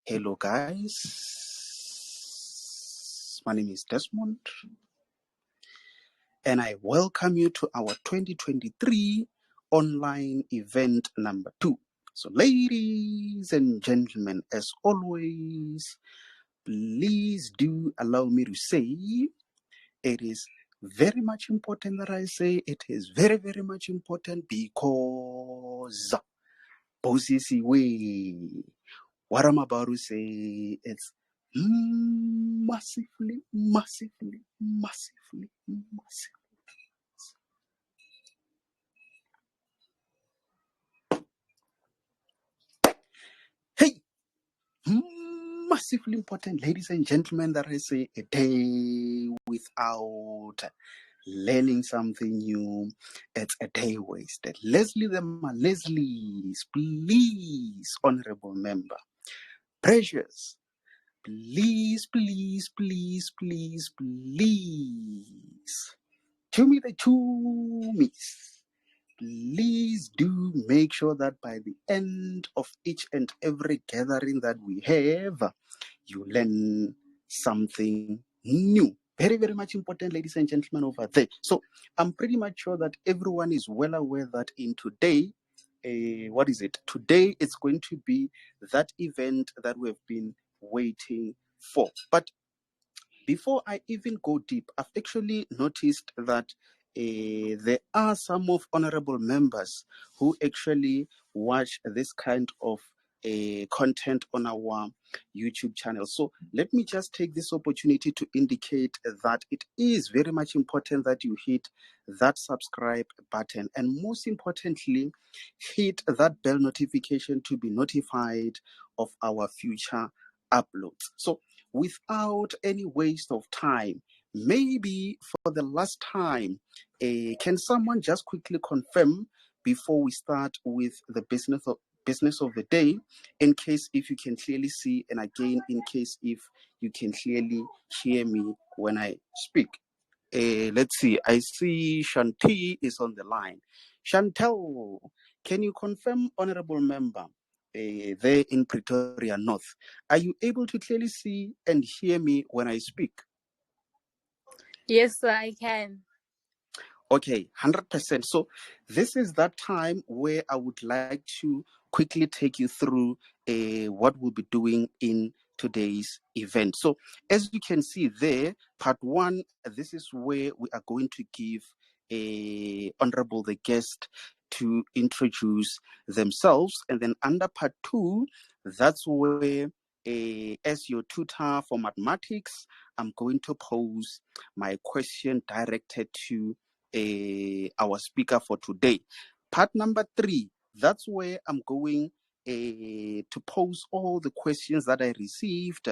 Hello, guys. My name is Desmond, and I welcome you to our 2023 online event number 2. So, ladies and gentlemen, as always, please do allow me to say it is very much important that I say it is very, very much important because Bosisi way. What I'm about to say, it's massively, massively, massively, massively. Hey, massively important, ladies and gentlemen, that I say a day without learning something new, it's a day wasted. Leslie them, Leslie's, please, honorable member, precious. Please, please, please, please, please. To me, the two me's. Please do make sure that by the end of each and every gathering that we have, you learn something new. Very, very much important, ladies and gentlemen, over there. So I'm pretty much sure that everyone is well aware that in today, what is it? Today it's going to be that event that we've been waiting for. But before I even go deep, I've actually noticed that there are some of honorable members who actually watch this kind of content on our YouTube channel. So let me just take this opportunity to indicate that it is very much important that you hit that subscribe button, and most importantly, hit that bell notification to be notified of our future uploads. So without any waste of time, maybe for the last time, can someone just quickly confirm before we start with the business of the day, in case if you can clearly see, and again in case if you can clearly hear me when I speak. Let's see, I see Shanti is on the line. Chantel, can you confirm, honorable member, there in Pretoria North, are you able to clearly see and hear me when I speak? Yes, sir, I can. Okay, 100%. So this is that time where I would like to quickly take you through what we'll be doing in today's event. So as you can see there, part 1, this is where we are going to give honorable the guest to introduce themselves, and then under part 2, that's where as your tutor for mathematics, I'm going to pose my question directed to our speaker for today. Part number 3, that's where I'm going to pose all the questions that I received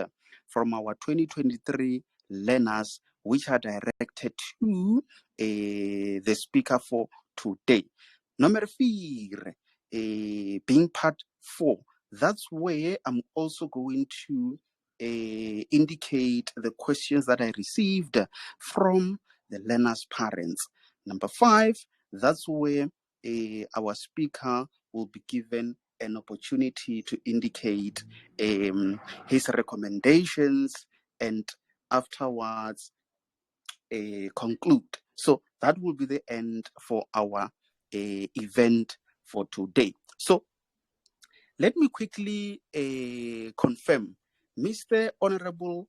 from our 2023 learners, which are directed to the speaker for today. Number 4, being part 4, that's where I'm also going to indicate the questions that I received from the learners' parents. Number 5, that's where our speaker will be given an opportunity to indicate his recommendations and afterwards conclude. So that will be the end for our event for today. So let me quickly confirm, Mr. Honorable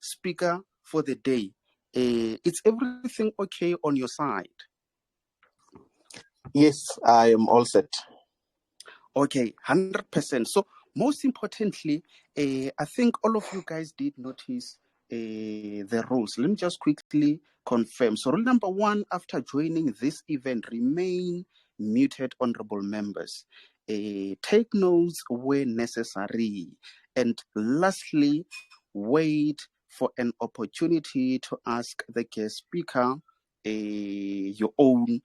Speaker for the day, it's everything okay on your side? Yes, I am all set. Okay, 100%. So most importantly, I think all of you guys did notice the rules. Let me just quickly confirm. So rule number 1, after joining this event, remain muted, honorable members. Take notes where necessary. And lastly, wait for an opportunity to ask the guest speaker your own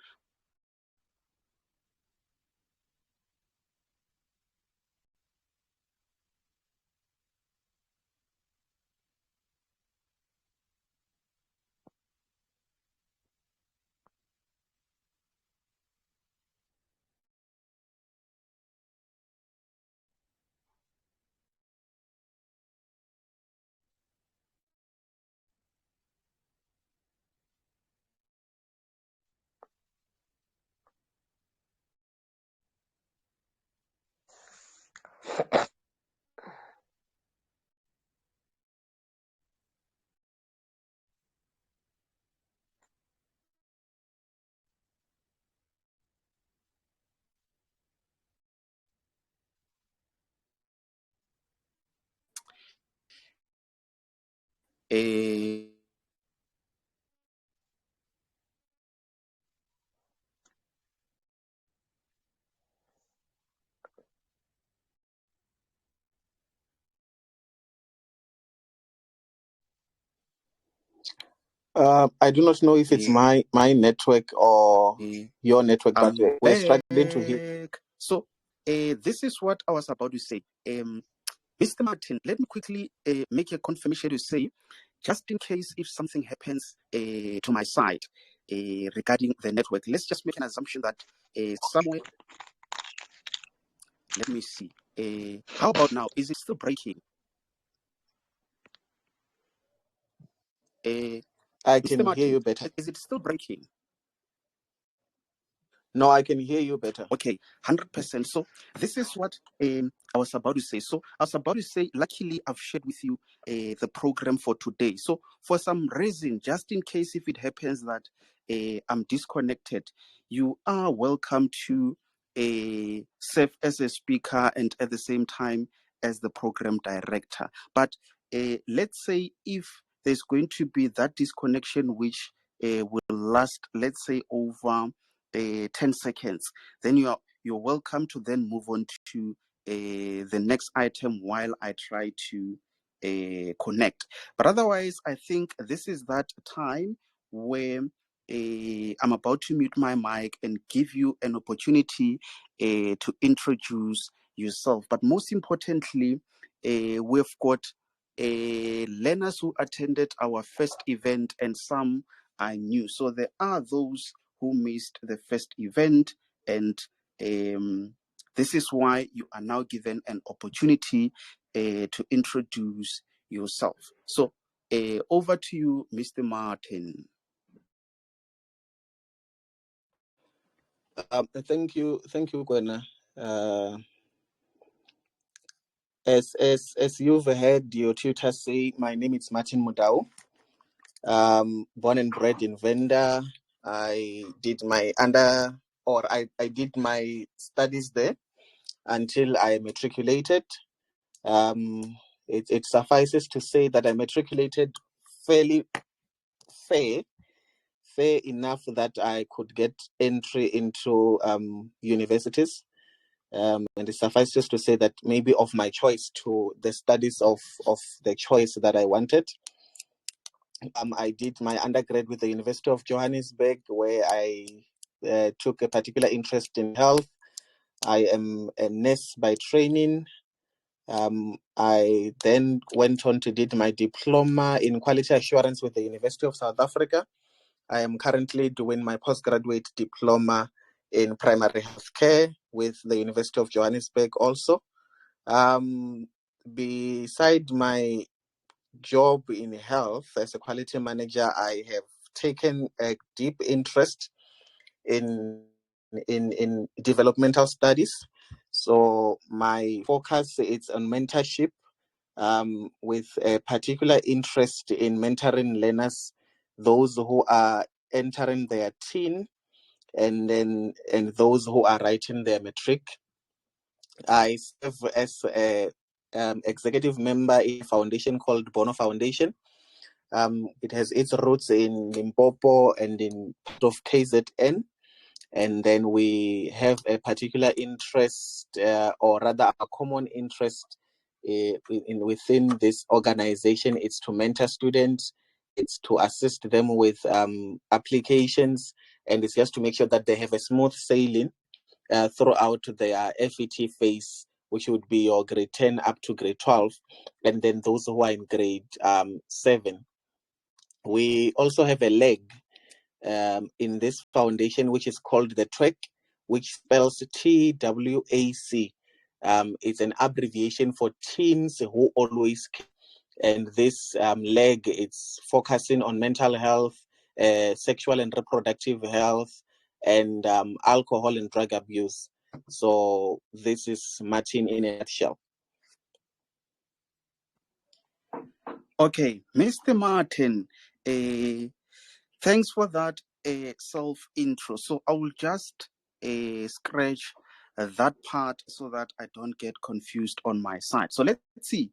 I do not know if it's my network or your network, but we're struggling to hear. So this is what I was about to say. Mr. Martin, let me quickly make a confirmation to say, just in case if something happens to my side regarding the network, let's just make an assumption that somewhere, let me see. How about now? Is it still breaking? I Mr. can Martin, hear you better. is it still breaking? No, I can hear you better. Okay, 100%. So this is what I was about to say. So I was about to say, luckily, I've shared with you the program for today. So for some reason, just in case if it happens that I'm disconnected, you are welcome to serve as a speaker and at the same time as the program director. But let's say if there's going to be that disconnection, which will last, let's say, over 10 seconds, then you're welcome to then move on to the next item while I try to connect. But otherwise, I think this is that time where I'm about to mute my mic and give you an opportunity to introduce yourself. But most importantly, we've got learners who attended our first event and some are new. So there are those who missed the first event, and this is why you are now given an opportunity to introduce yourself. So over to you, Mr. Martin. Thank you, Gwena. As you've heard your tutor say, my name is Martin Mudau. Born and bred in Venda. I did my I did my studies there until I matriculated. It suffices to say that I matriculated fairly fair enough that I could get entry into universities. And it suffices to say that maybe of my choice to the studies of the choice that I wanted. I did my undergrad with the University of Johannesburg, where I took a particular interest in health. I am a nurse by training. I then went on to did my diploma in quality assurance with the University of South Africa. I am currently doing my postgraduate diploma in primary health care with the University of Johannesburg also. Beside my job in health as a quality manager, I have taken a deep interest in developmental studies. So my focus is on mentorship, with a particular interest in mentoring learners, those who are entering their teen and those who are writing their matric. I serve as a executive member in a foundation called Bono Foundation. It has its roots in Limpopo and in part of KZN. And then we have a particular interest, or rather a common interest within this organization. It's to mentor students, it's to assist them with applications, and it's just to make sure that they have a smooth sailing throughout their FET phase, which would be your grade 10 up to grade 12, and then those who are in grade 7. We also have a leg in this foundation, which is called the TWAC, which spells TWAC. It's an abbreviation for Teens Who Always Care. And this leg, it's focusing on mental health, sexual and reproductive health, and alcohol and drug abuse. So this is Martin in a nutshell. Okay, Mr. Martin, thanks for that self intro. So I will just scratch that part so that I don't get confused on my side. So let's see.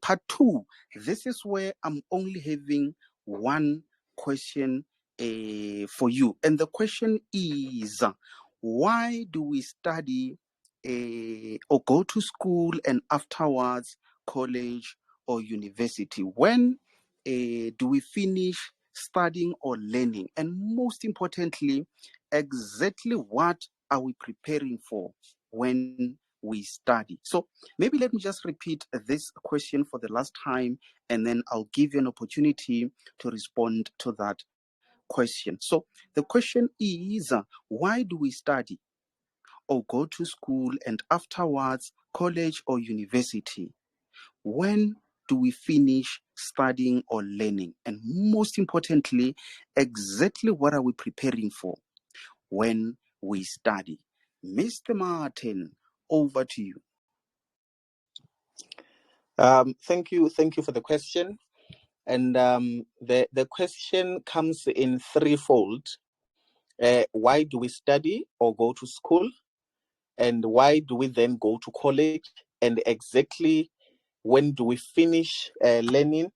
Part 2, this is where I'm only having one question for you. And the question is, why do we study or go to school and afterwards college or university? When do we finish studying or learning? And most importantly, exactly what are we preparing for when we study? So maybe let me just repeat this question for the last time, and then I'll give you an opportunity to respond to that question. So the question is, why do we study or go to school and afterwards college or university? When do we finish studying or learning? And most importantly, exactly what are we preparing for when we study? Mr. Martin, over to you. Thank you for the question. And the question comes in threefold. Why do we study or go to school? And why do we then go to college? And exactly when do we finish learning?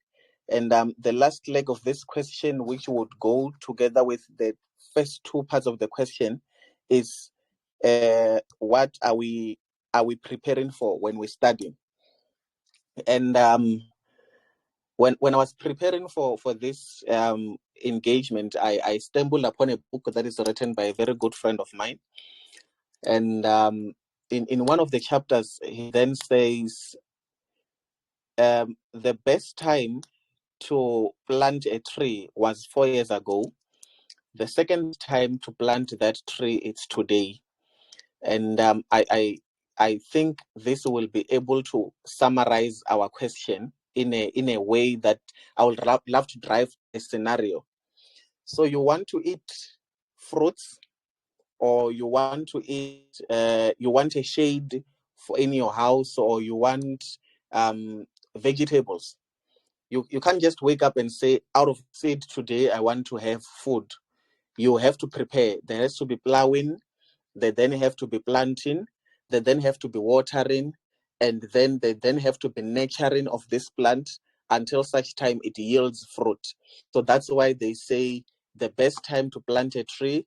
And the last leg of this question, which would go together with the first two parts of the question, is what are we preparing for when we study? And when I was preparing for this engagement, I stumbled upon a book that is written by a very good friend of mine. And in one of the chapters, he then says, the best time to plant a tree was 4 years ago. The second time to plant that tree is today. And I think this will be able to summarize our question in a way that I would love to drive a scenario. So you want to eat fruits, or you want to eat, you want a shade in your house, or you want vegetables. You can't just wake up and say, out of seed today, I want to have food. You have to prepare. There has to be plowing. They then have to be planting. They then have to be watering. And then they then have to be nurturing of this plant until such time it yields fruit. So that's why they say the best time to plant a tree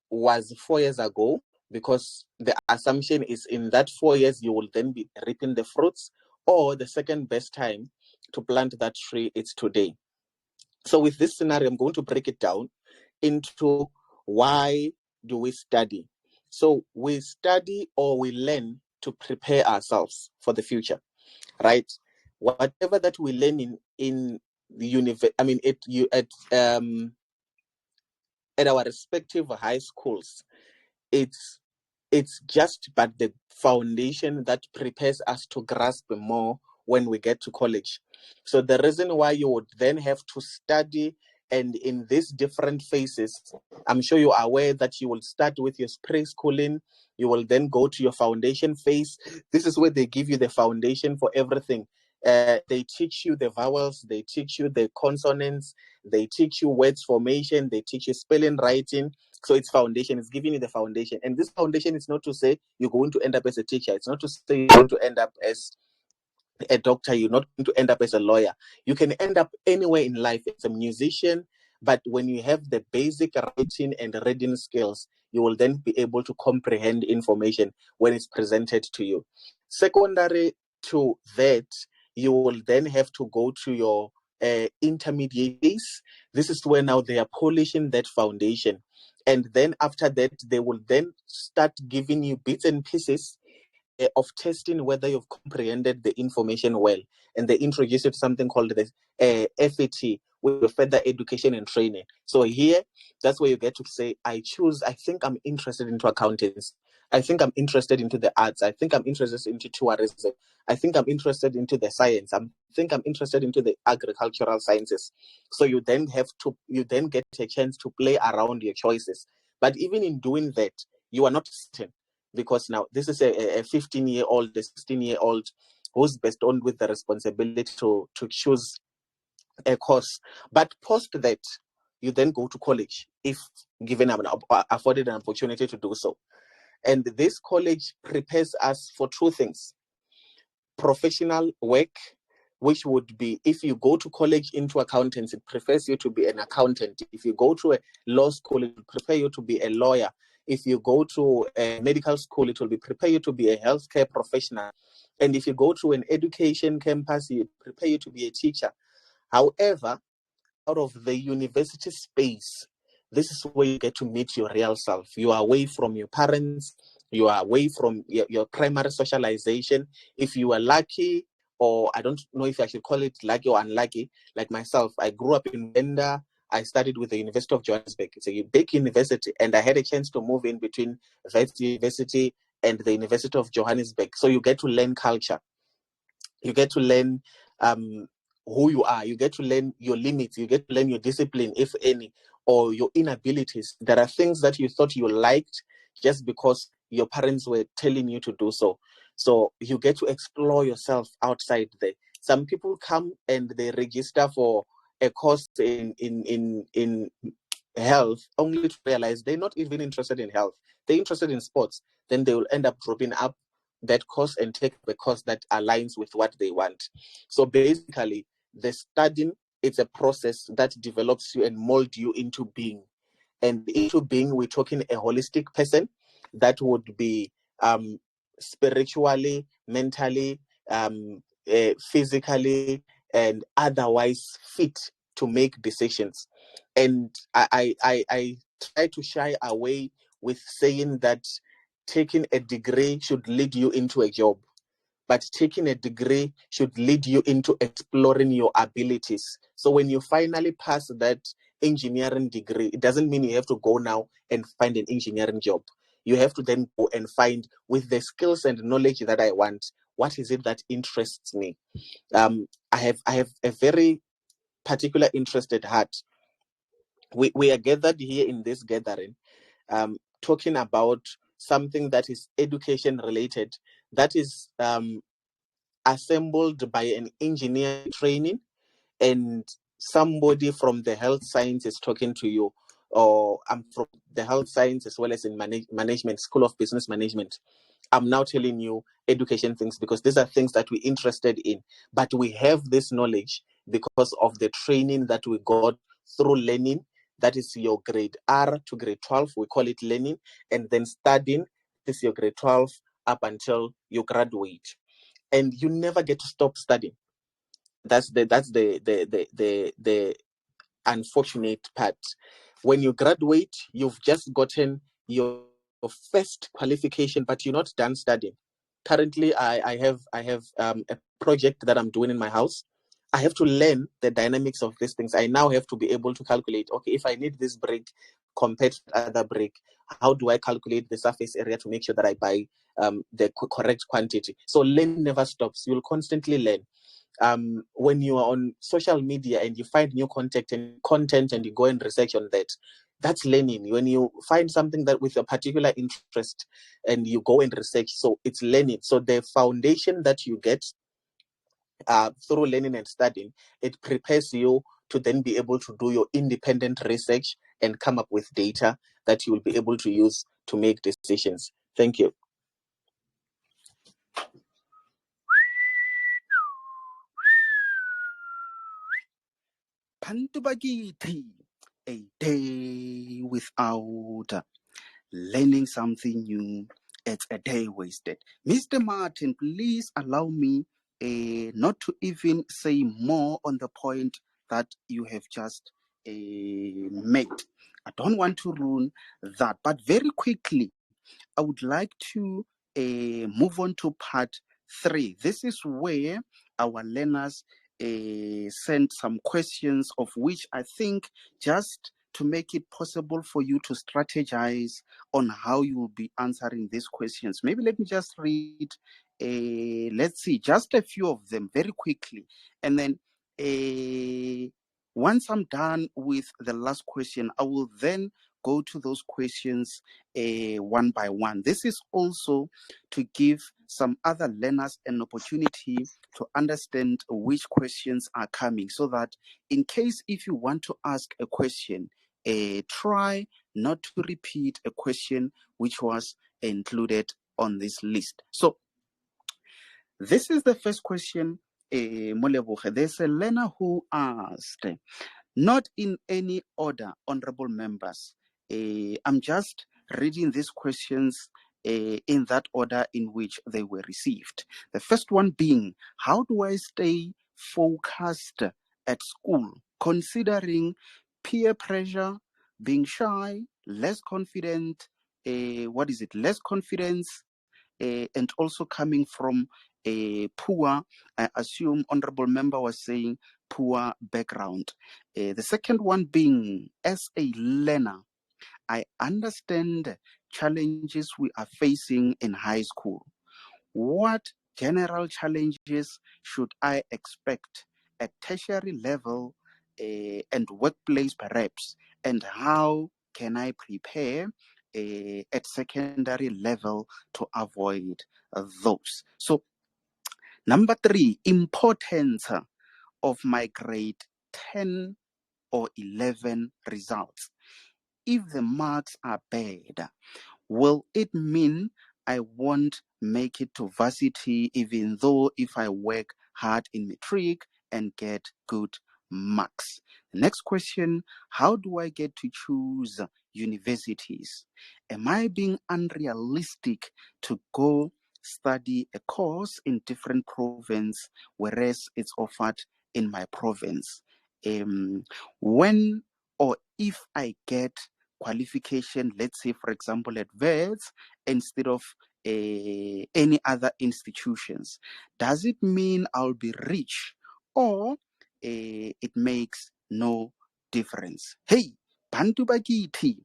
was 4 years ago, because the assumption is in that 4 years you will then be reaping the fruits. Or the second best time to plant that tree is today. So with this scenario, I'm going to break it down into why do we study. So we study or we learn to prepare ourselves for the future, right? Whatever that we learn in the university, I mean, at our respective high schools, it's just but the foundation that prepares us to grasp more when we get to college. So the reason why you would then have to study, and in these different phases, I'm sure you are aware that you will start with your preschooling, you will then go to your foundation phase. This is where they give you the foundation for everything. They teach you the vowels, they teach you the consonants, they teach you words formation, they teach you spelling, writing. So it's foundation, it's giving you the foundation. And this foundation is not to say you're going to end up as a teacher. It's not to say you're going to end up as a doctor. You're not going to end up as a lawyer. You can end up anywhere in life as a musician. But when you have the basic writing and reading skills, you will then be able to comprehend information when it's presented to you. Secondary to that, you will then have to go to your intermediate phase. This is where now they are polishing that foundation. And then after that, they will then start giving you bits and pieces of testing whether you've comprehended the information well. And they introduce you to something called the FAT, with further education and training. So here, that's where you get to say, I think I'm interested into accountants. I think I'm interested into the arts. I think I'm interested into tourism. I think I'm interested into the science. I think I'm interested into the agricultural sciences. So you then get a chance to play around your choices. But even in doing that, you are not certain, because now this is a 15-year-old, a 16-year-old who's bestowed with the responsibility to choose a course. But post that, you then go to college if given afforded an opportunity to do so. And this college prepares us for two things: professional work, which would be, if you go to college into accountancy, it prepares you to be an accountant. If you go to a law school, it will prepare you to be a lawyer. If you go to a medical school, it will be prepare you to be a healthcare professional. And if you go to an education campus, it prepare you to be a teacher. However, out of the university space, this is where you get to meet your real self. You are away from your parents. You are away from your primary socialization. If you are lucky, or I don't know if I should call it lucky or unlucky, like myself, I grew up in Venda. I studied with the University of Johannesburg. It's a big university, and I had a chance to move in between that university and the University of Johannesburg. So you get to learn culture. You get to learn who you are. You get to learn your limits. You get to learn your discipline, if any, or your inabilities. There are things that you thought you liked just because your parents were telling you to do so. So you get to explore yourself outside there. Some people come and they register for a course in health only to realize they're not even interested in health. They're interested in sports. Then they will end up dropping up that course and take the course that aligns with what they want. So basically, the studying, it's a process that develops you and molds you into being. And into being, we're talking a holistic person that would be spiritually, mentally, physically, and otherwise fit to make decisions. And I try to shy away with saying that taking a degree should lead you into a job, but taking a degree should lead you into exploring your abilities. So when you finally pass that engineering degree, it doesn't mean you have to go now and find an engineering job. You have to then go and find, with the skills and knowledge that I want, what is it that interests me? I have a very particular interest at heart. We are gathered here in this gathering, talking about something that is education related, that is assembled by an engineer training, and somebody from the health science is talking to you, or I'm from the health science as well as in management, School of Business Management. I'm now telling you education things because these are things that we're interested in. But we have this knowledge because of the training that we got through learning. That is your grade R to grade 12. We call it learning. And then studying, this is your grade 12 up until you graduate. And you never get to stop studying. That's the unfortunate part. When you graduate, you've just gotten your first qualification, but you're not done studying. Currently, I have a project that I'm doing in my house. I have to learn the dynamics of these things. I now have to be able to calculate, okay, if I need this brick compared to other brick, how do I calculate the surface area to make sure that I buy the correct quantity? So learning never stops. You'll constantly learn. When you are on social media and you find new content and you go and research on that, that's learning. When you find something that with a particular interest and you go and research, so it's learning. So the foundation that you get through learning and studying, it prepares you to then be able to do your independent research and come up with data that you will be able to use to make decisions. Thank you. Pantubagithi, a day without learning something new, it's a day wasted. Mr. Martin, please allow me not to even say more on the point that you have just made. I don't want to ruin that, but very quickly, I would like to move on to part 3. This is where our learners sent some questions, of which I think, just to make it possible for you to strategize on how you will be answering these questions. Maybe let me just read, let's see, just a few of them very quickly. And then once I'm done with the last question, I will then go to those questions one by one. This is also to give some other learners an opportunity to understand which questions are coming, so that in case if you want to ask a question, try not to repeat a question which was included on this list. So This is the first question, Moleboge. There's a learner who asked, not in any order, honorable members. I'm just reading these questions in that order in which they were received. The first one being, how do I stay focused at school, considering peer pressure, being shy, less confident, less confidence, and also coming from a poor, I assume honorable member was saying poor background. The second one being, as a learner, I understand challenges we are facing in high school. What general challenges should I expect at tertiary level and workplace perhaps? And how can I prepare at secondary level to avoid those? So, number 3, importance of my grade 10 or 11 results. If the marks are bad, will it mean I won't make it to varsity even though if I work hard in matric and get good marks? The next question, how do I get to choose universities? Am I being unrealistic to go study a course in different province whereas it's offered in my province? When or if I get qualification, let's say, for example, at VETS instead of any other institutions, does it mean I'll be rich or it makes no difference? Hey, Bantu Bagiti,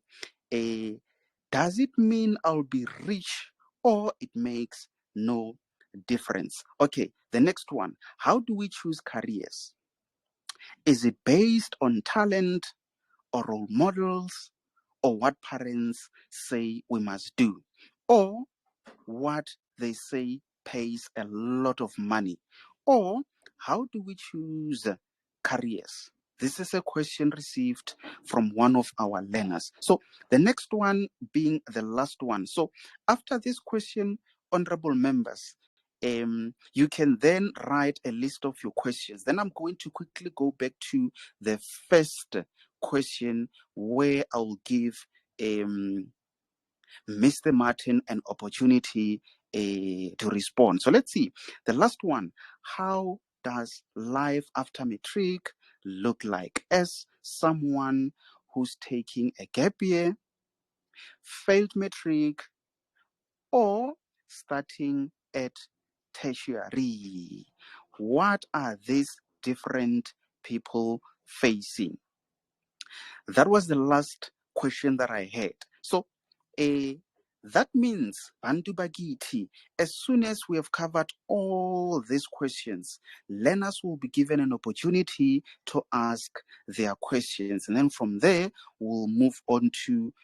does it mean I'll be rich or it makes no difference? Okay, the next one, how do we choose careers? Is it based on talent or role models, or what parents say we must do, or what they say pays a lot of money, or how do we choose careers? This is a question received from one of our learners. So the next one being the last one. So after this question, honorable members, you can then write a list of your questions. Then I'm going to quickly go back to the first question where I'll give Mr. Martin an opportunity to respond. So let's see. The last one, how does life after matric look like? As someone who's taking a gap year, failed matric, or starting at tertiary, what are these different people facing? That was the last question that I had. So that means, Bantu Bagiti, as soon as we have covered all these questions, learners will be given an opportunity to ask their questions. And then from there, we'll move on to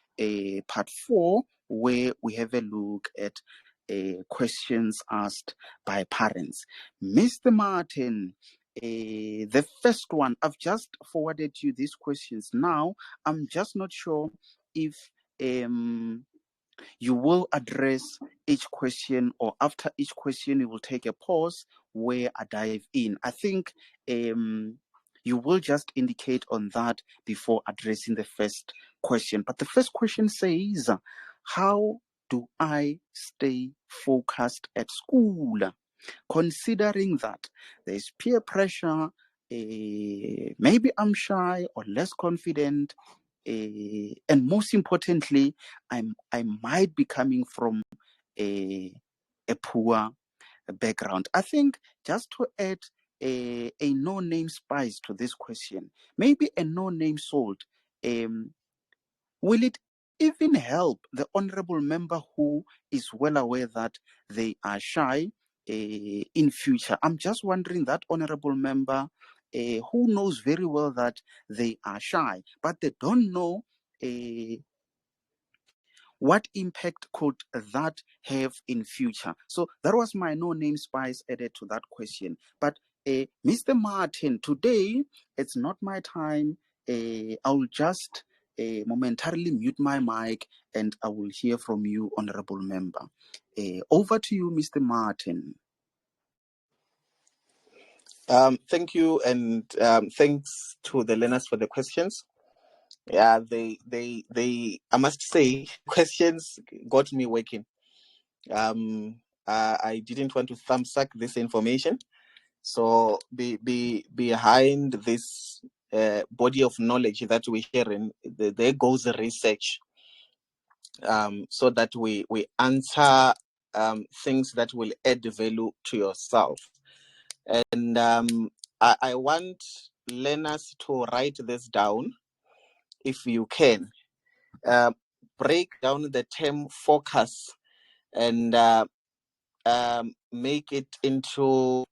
part 4, where we have a look at questions asked by parents. Mr. Martin, the first one, I've just forwarded you these questions now. I'm just not sure if you will address each question, or after each question you will take a pause where I dive in. I think you will just indicate on that before addressing the first question. But the first question says, how do I stay focused at school, considering that there's peer pressure, maybe I'm shy or less confident, and most importantly, I might be coming from a poor background. I think just to add a no-name spice to this question, maybe a no-name salt, will it even help the honorable member who is well aware that they are shy in future? I'm just wondering, that honorable member who knows very well that they are shy, but they don't know what impact could that have in future? So that was my no-name spice added to that question. But Mr. Martin, today it's not my time. I'll just momentarily mute my mic and I will hear from you, honorable member. Over to you, Mr. Martin. Thank you, and thanks to the learners for the questions. Yeah, I must say, questions got me working. I didn't want to thumbsuck this information. So behind this body of knowledge that we're sharing, there goes the research, so that we answer things that will add value to yourself. And I want learners to write this down if you can. Break down the term focus and make it into,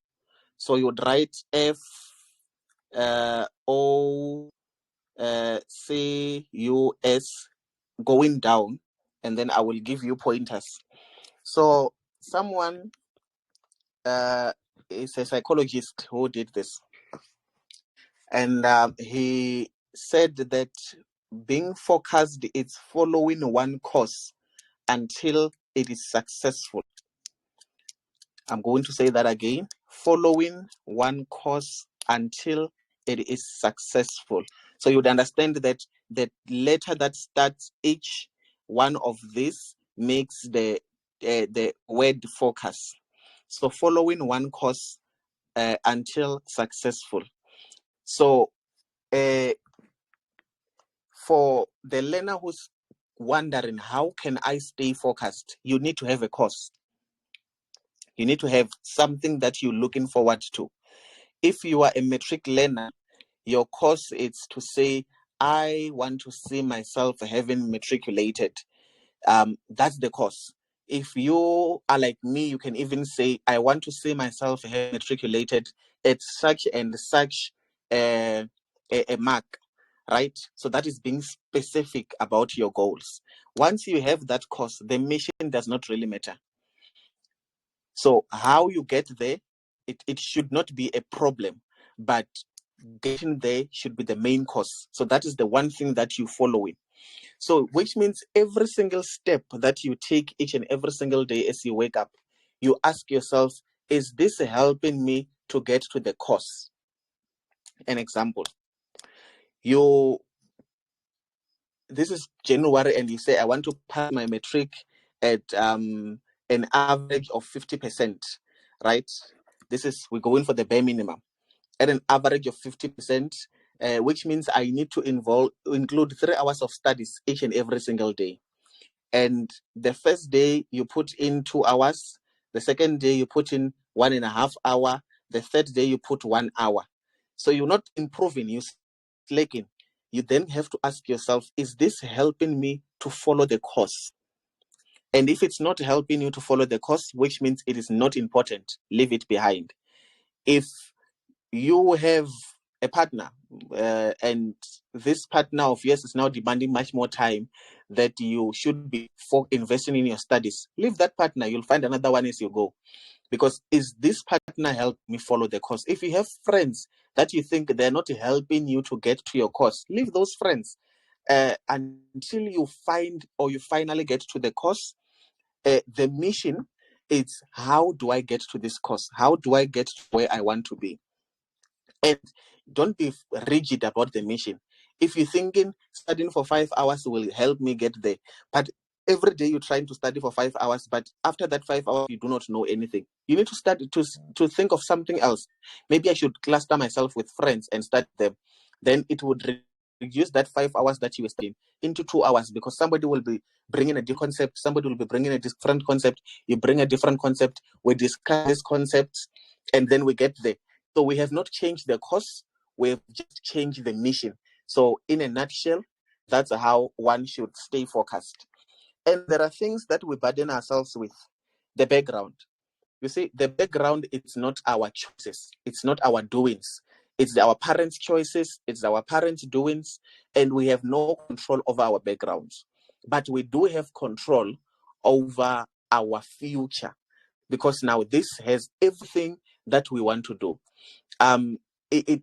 so you'd write FOCUS going down, and then I will give you pointers. So someone is a psychologist who did this, and he said that being focused is following one course until it is successful. I'm going to say that again. Following one course until it is successful. So you'd understand that the letter that starts each one of these makes the word focus. So following one course until successful. So for the learner who's wondering, how can I stay focused? You need to have a course. You need to have something that you're looking forward to. If you are a matric learner, your course is to say, I want to see myself having matriculated. That's the course. If you are like me, you can even say, I want to see myself having matriculated at such and such a mark, right? So that is being specific about your goals. Once you have that course, the mission does not really matter. So how you get there, it should not be a problem, but getting there should be the main course. So that is the one thing that you follow in. So which means every single step that you take each and every single day as you wake up, you ask yourself, is this helping me to get to the course? An example, this is January and you say, I want to pass my matric at an average of 50%, right? We're going for the bare minimum. At an average of 50%, which means I need to include 3 hours of studies each and every single day. And the first day you put in 2 hours, the second day you put in 1.5 hours, the third day you put 1 hour. So you're not improving, you're slacking. You then have to ask yourself, is this helping me to follow the course? And if it's not helping you to follow the course, which means it is not important, leave it behind. If you have a partner and this partner of yours is now demanding much more time that you should be for investing in your studies, leave that partner. You'll find another one as you go. Because is this partner helping me follow the course? If you have friends that you think they're not helping you to get to your course, leave those friends until you find or you finally get to the course. The mission is, how do I get to this course? How do I get to where I want to be? And don't be rigid about the mission. If you're thinking studying for 5 hours will help me get there, but every day you're trying to study for 5 hours, but after that 5 hours you do not know anything, you need to study to think of something else. Maybe I should cluster myself with friends and study them. Then it would reduce that 5 hours that you were studying into 2 hours, because somebody will be bringing a different concept, somebody will be bringing a different concept, you bring a different concept, we discuss this concept, and then we get there. So we have not changed the course, we have just changed the mission. So in a nutshell, that's how one should stay focused. And there are things that we burden ourselves with. The background. You see, the background, it's not our choices. It's not our doings. It's our parents' choices. It's our parents' doings. And we have no control over our backgrounds. But we do have control over our future. Because now this has everything that we want to do.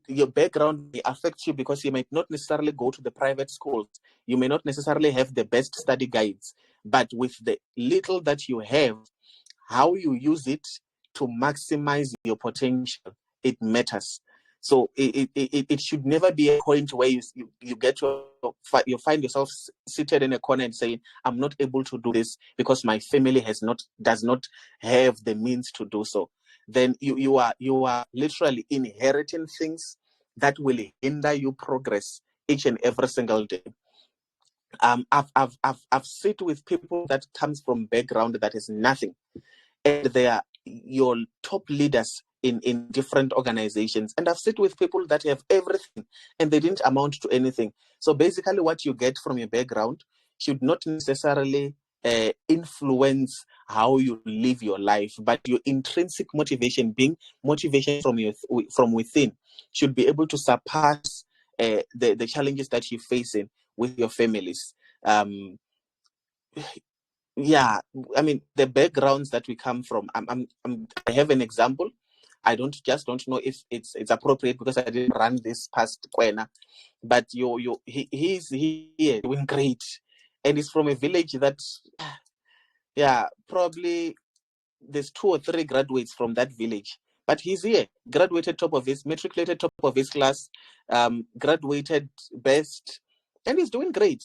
Your background may affect you because you might not necessarily go to the private schools. You may not necessarily have the best study guides, but with the little that you have, how you use it to maximize your potential it matters. So it should never be a point where you find yourself seated in a corner and saying, I'm not able to do this because my family does not have the means to do so. Then you are literally inheriting things that will hinder your progress each and every single day. I've sit with people that comes from background that is nothing, and they are your top leaders in different organizations. And I've sit with people that have everything and they didn't amount to anything. So basically what you get from your background should not necessarily influence how you live your life, but your intrinsic motivation, being motivation from within, should be able to surpass the challenges that you're facing with your families. Yeah, I mean the backgrounds that we come from. I have an example. I don't know if it's appropriate because I didn't run this past Kwena, but he's here doing great, and he's from a village that, yeah, probably there's 2 or 3 graduates from that village, but he's here, matriculated top of his class, graduated best, and he's doing great.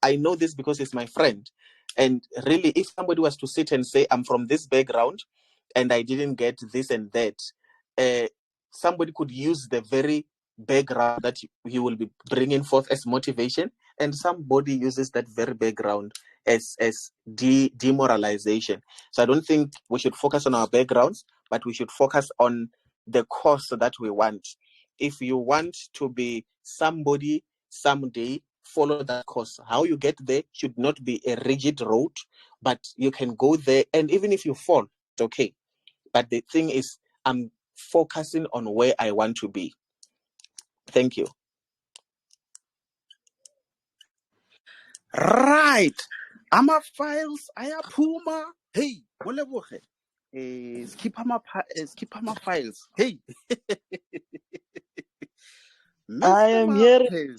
I know this because he's my friend. And really, if somebody was to sit and say, I'm from this background and I didn't get this and that, somebody could use the very background that you will be bringing forth as motivation, and somebody uses that very background as demoralization. So I don't think we should focus on our backgrounds, but we should focus on the course that we want. If you want to be somebody someday, follow that course. How you get there should not be a rigid road, but you can go there, and even if you fall, it's okay. But the thing is, I'm focusing on where I want to be. Thank you. Right. Ama-files ayaphuma. Hey, moleboge. Skip ama-files. Hey, I Mr. am here. Martin.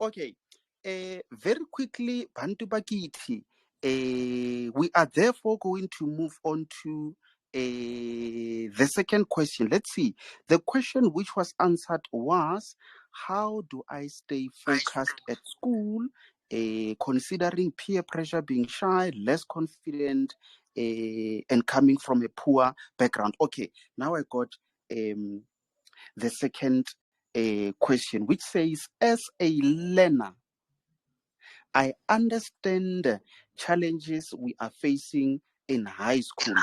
Okay. Very quickly, Bantu Bakiti. We are therefore going to move on to the second question. Let's see. The question which was answered was, how do I stay focused at school, considering peer pressure, being shy, less confident, and coming from a poor background? Okay, now I got the second question, which says, as a learner, I understand the challenges we are facing in high school.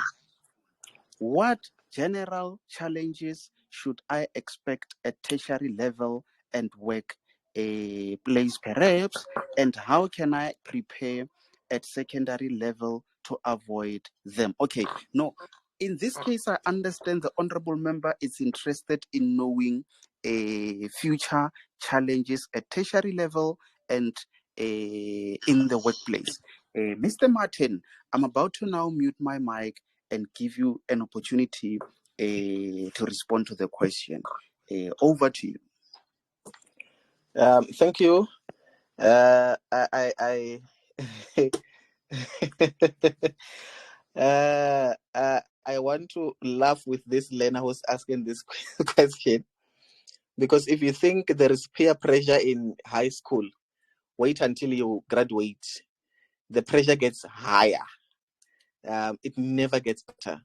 What general challenges should I expect at tertiary level and work place perhaps? And how can I prepare at secondary level to avoid them? Okay, no. In this case, I understand the honorable member is interested in knowing future challenges at tertiary level and in the workplace. Mr. Martin, I'm about to now mute my mic and give you an opportunity to respond to the question. Over to you. Thank you. I I want to laugh with this learner who's asking this question, because if you think there is peer pressure in high school, wait until you graduate. The pressure gets higher. It never gets better.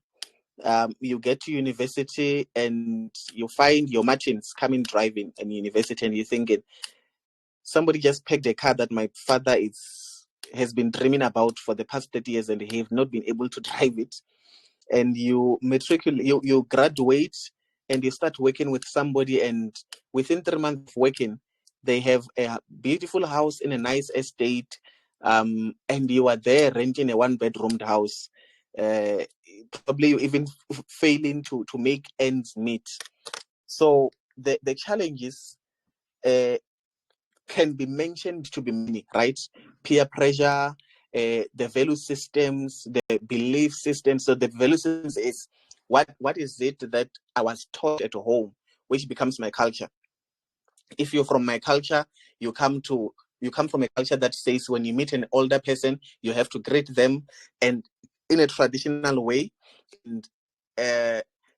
You get to university and you find your Martins coming driving in university, and you're thinking, somebody just pegged a car that my father has been dreaming about for the past 30 years and he have not been able to drive it. And you matriculate, you graduate, and you start working with somebody, and within 3 months of working, they have a beautiful house in a nice estate, and you are there renting a 1-bedroomed house, probably even failing to make ends meet. So the challenges can be mentioned to be many, right? Peer pressure, the value systems, the belief systems. So the value systems is what is it that I was taught at home, which becomes my culture. If you're from my culture, you come from a culture that says when you meet an older person, you have to greet them, and in a traditional way, and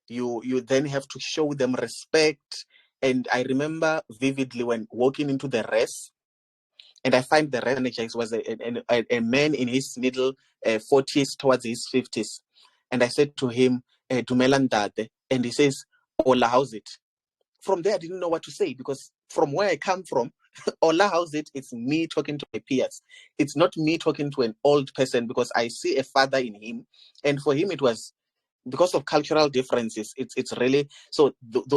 you then have to show them respect. And I remember vividly when walking into the res, and I find the res manager was a man in his middle 40s towards his 50s, and I said to him, Dumelan Tate, and he says, Ola, how's it? From there, I didn't know what to say, because from where I come from, Ola, how's it? It's me talking to my peers. It's not me talking to an old person, because I see a father in him. And for him, it was because of cultural differences. It's really, so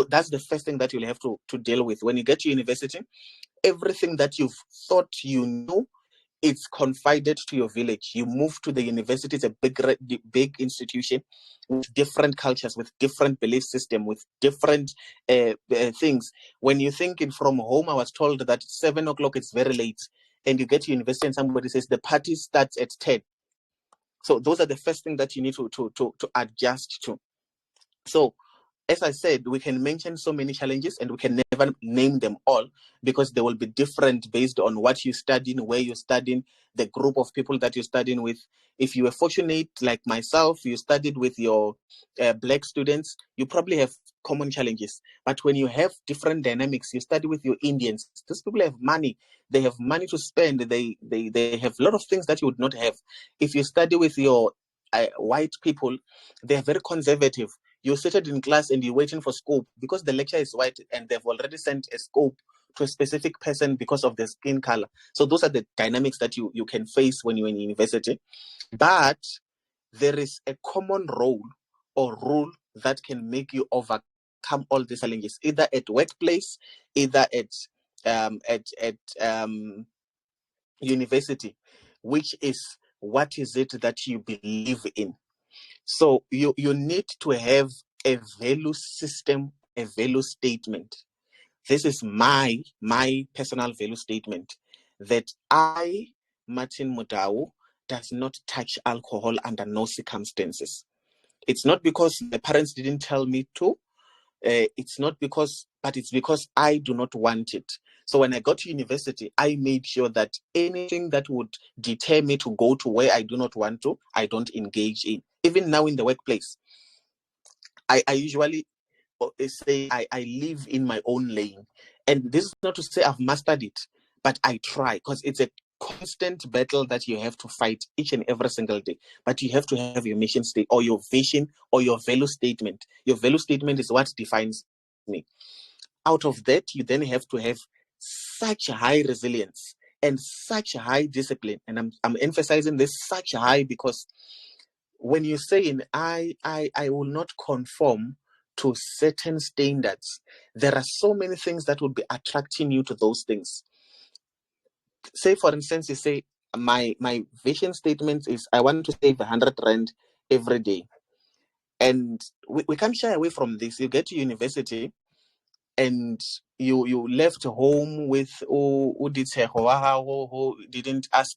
that's the first thing that you'll have to deal with. When you get to university, everything that you've thought you knew, it's confided to your village. You move to the university, it's a big institution with different cultures, with different belief system, with different things. When you're thinking from home, I was told that 7 o'clock is very late, and you get to university and somebody says the party starts at 10. So those are the first thing that you need to adjust to. So as I said, we can mention so many challenges and we can never name them all, because they will be different based on what you're studying, where you're studying, the group of people that you're studying with. If you were fortunate, like myself, you studied with your Black students, you probably have common challenges. But when you have different dynamics, you study with your Indians, these people have money. They have money to spend. They have a lot of things that you would not have. If you study with your white people, they are very conservative. You're seated in class and you're waiting for scope because the lecturer is white and they've already sent a scope to a specific person because of their skin color. So those are the dynamics that you can face when you're in university. But there is a common role or rule that can make you overcome all these challenges, either at workplace, either at university, which is, what is it that you believe in? So you need to have a value system, a value statement. This is my personal value statement, that I, Martin Mudau, does not touch alcohol under no circumstances. It's not because my parents didn't tell me to. It's not because, but it's because I do not want it. So when I got to university, I made sure that anything that would deter me to go to where I do not want to, I don't engage in. Even now in the workplace, I usually say I live in my own lane. And this is not to say I've mastered it, but I try, because it's a constant battle that you have to fight each and every single day. But you have to have your mission state or your vision or your value statement. Your value statement is what defines me. Out of that, you then have to have such high resilience and such high discipline. And I'm emphasizing this such high because when you say in I will not conform to certain standards, there are so many things that would be attracting you to those things. Say, for instance, you say, my vision statement is I want to save 100 rand every day. And we can't shy away from this. You get to university and you left home with who didn't ask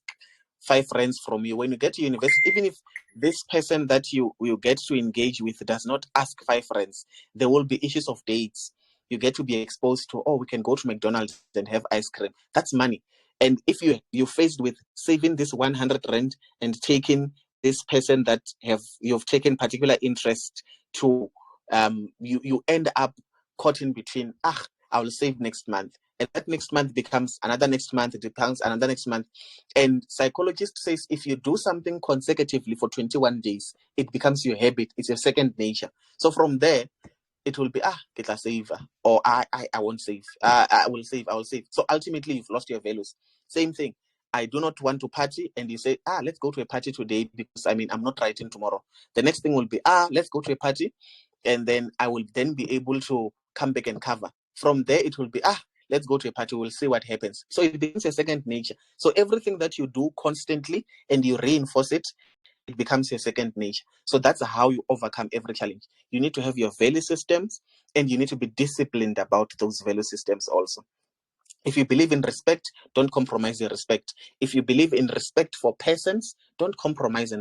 5 rands from you. When you get to university, even if this person that you get to engage with does not ask 5 rands, there will be issues of dates. You get to be exposed to, we can go to McDonald's and have ice cream. That's money. And if you're faced with saving this 100 rand and taking this person that you've taken particular interest to, you end up caught in between, I will save next month. And that next month becomes another next month, it becomes another next month. And psychologist says if you do something consecutively for 21 days, it becomes your habit. It's your second nature. So from there, it will be, get a save, or I won't save. I will save. So ultimately, you've lost your values. Same thing. I do not want to party, and you say, let's go to a party today because I'm not writing tomorrow. The next thing will be, let's go to a party, and then I will then be able to come back and cover. From there, it will be, let's go to a party, we'll see what happens. So it becomes a second nature. So everything that you do constantly and you reinforce it, it becomes your second nature. So that's how you overcome every challenge. You need to have your value systems and you need to be disciplined about those value systems also. If you believe in respect, don't compromise your respect. If you believe in respect for persons, don't compromise.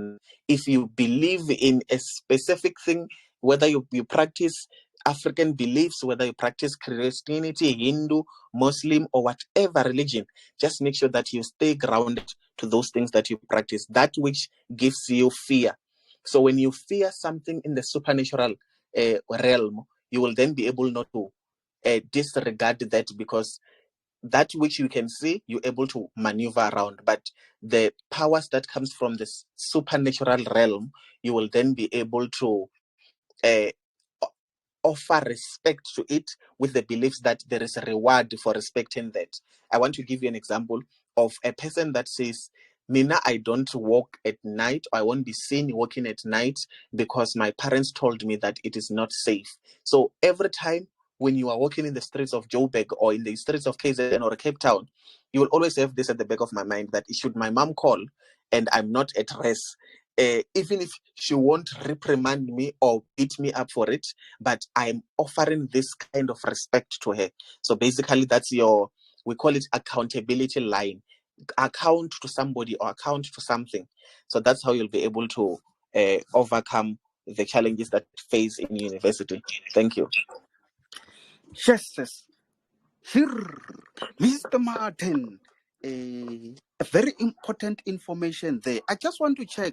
If you believe in a specific thing, whether you practice African beliefs, whether you practice Christianity, Hindu, Muslim, or whatever religion, just make sure that you stay grounded to those things that you practice, that which gives you fear. So when you fear something in the supernatural realm, you will then be able not to disregard that, because that which you can see, you're able to maneuver around. But the powers that comes from the supernatural realm, you will then be able to uh, offer respect to it, with the beliefs that there is a reward for respecting that. I want to give you an example of a person that says, Mina, I don't walk at night, or I won't be seen walking at night because my parents told me that it is not safe. So every time when you are walking in the streets of Joburg or in the streets of KZN or Cape Town, you will always have this at the back of my mind, that should my mom call and I'm not at rest, even if she won't reprimand me or beat me up for it, but I'm offering this kind of respect to her. So basically, that's we call it accountability line. Account to somebody or account to something. So that's how you'll be able to overcome the challenges that face in university. Thank you. Yes. Here, Mr. Martin, a very important information there. I just want to check.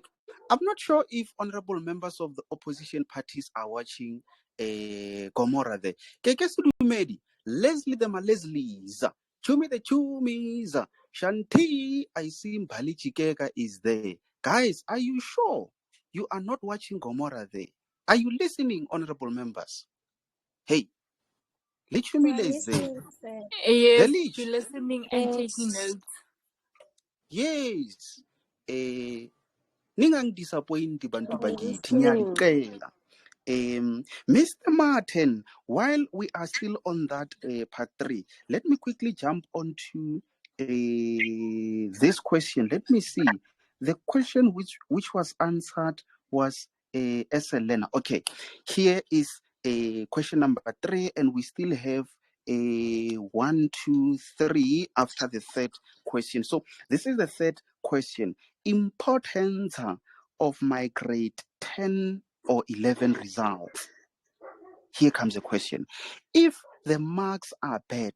I'm not sure if honorable members of the opposition parties are watching Gomorrah there. Keke Sudumedi, Leslie the Leslie's, Chumi the Chumis, Shanti, I see Mbali Chikeka is there. Guys, are you sure you are not watching Gomorrah there? Are you listening, honorable members? Hey, Lichumi is there. Yes, Delich. we're listening and taking notes. Yes. Ningang disappoint bantu bakithi ngiyacela. Mr. Martin, while we are still on that part 3, let me quickly jump onto this question. Let me see. The question which was answered was as a learner. Okay, here is question number 3, and we still have a 1, 2, 3 after the third question. So this is the third question. Importance of my grade 10 or 11 results. Here comes a question. If the marks are bad,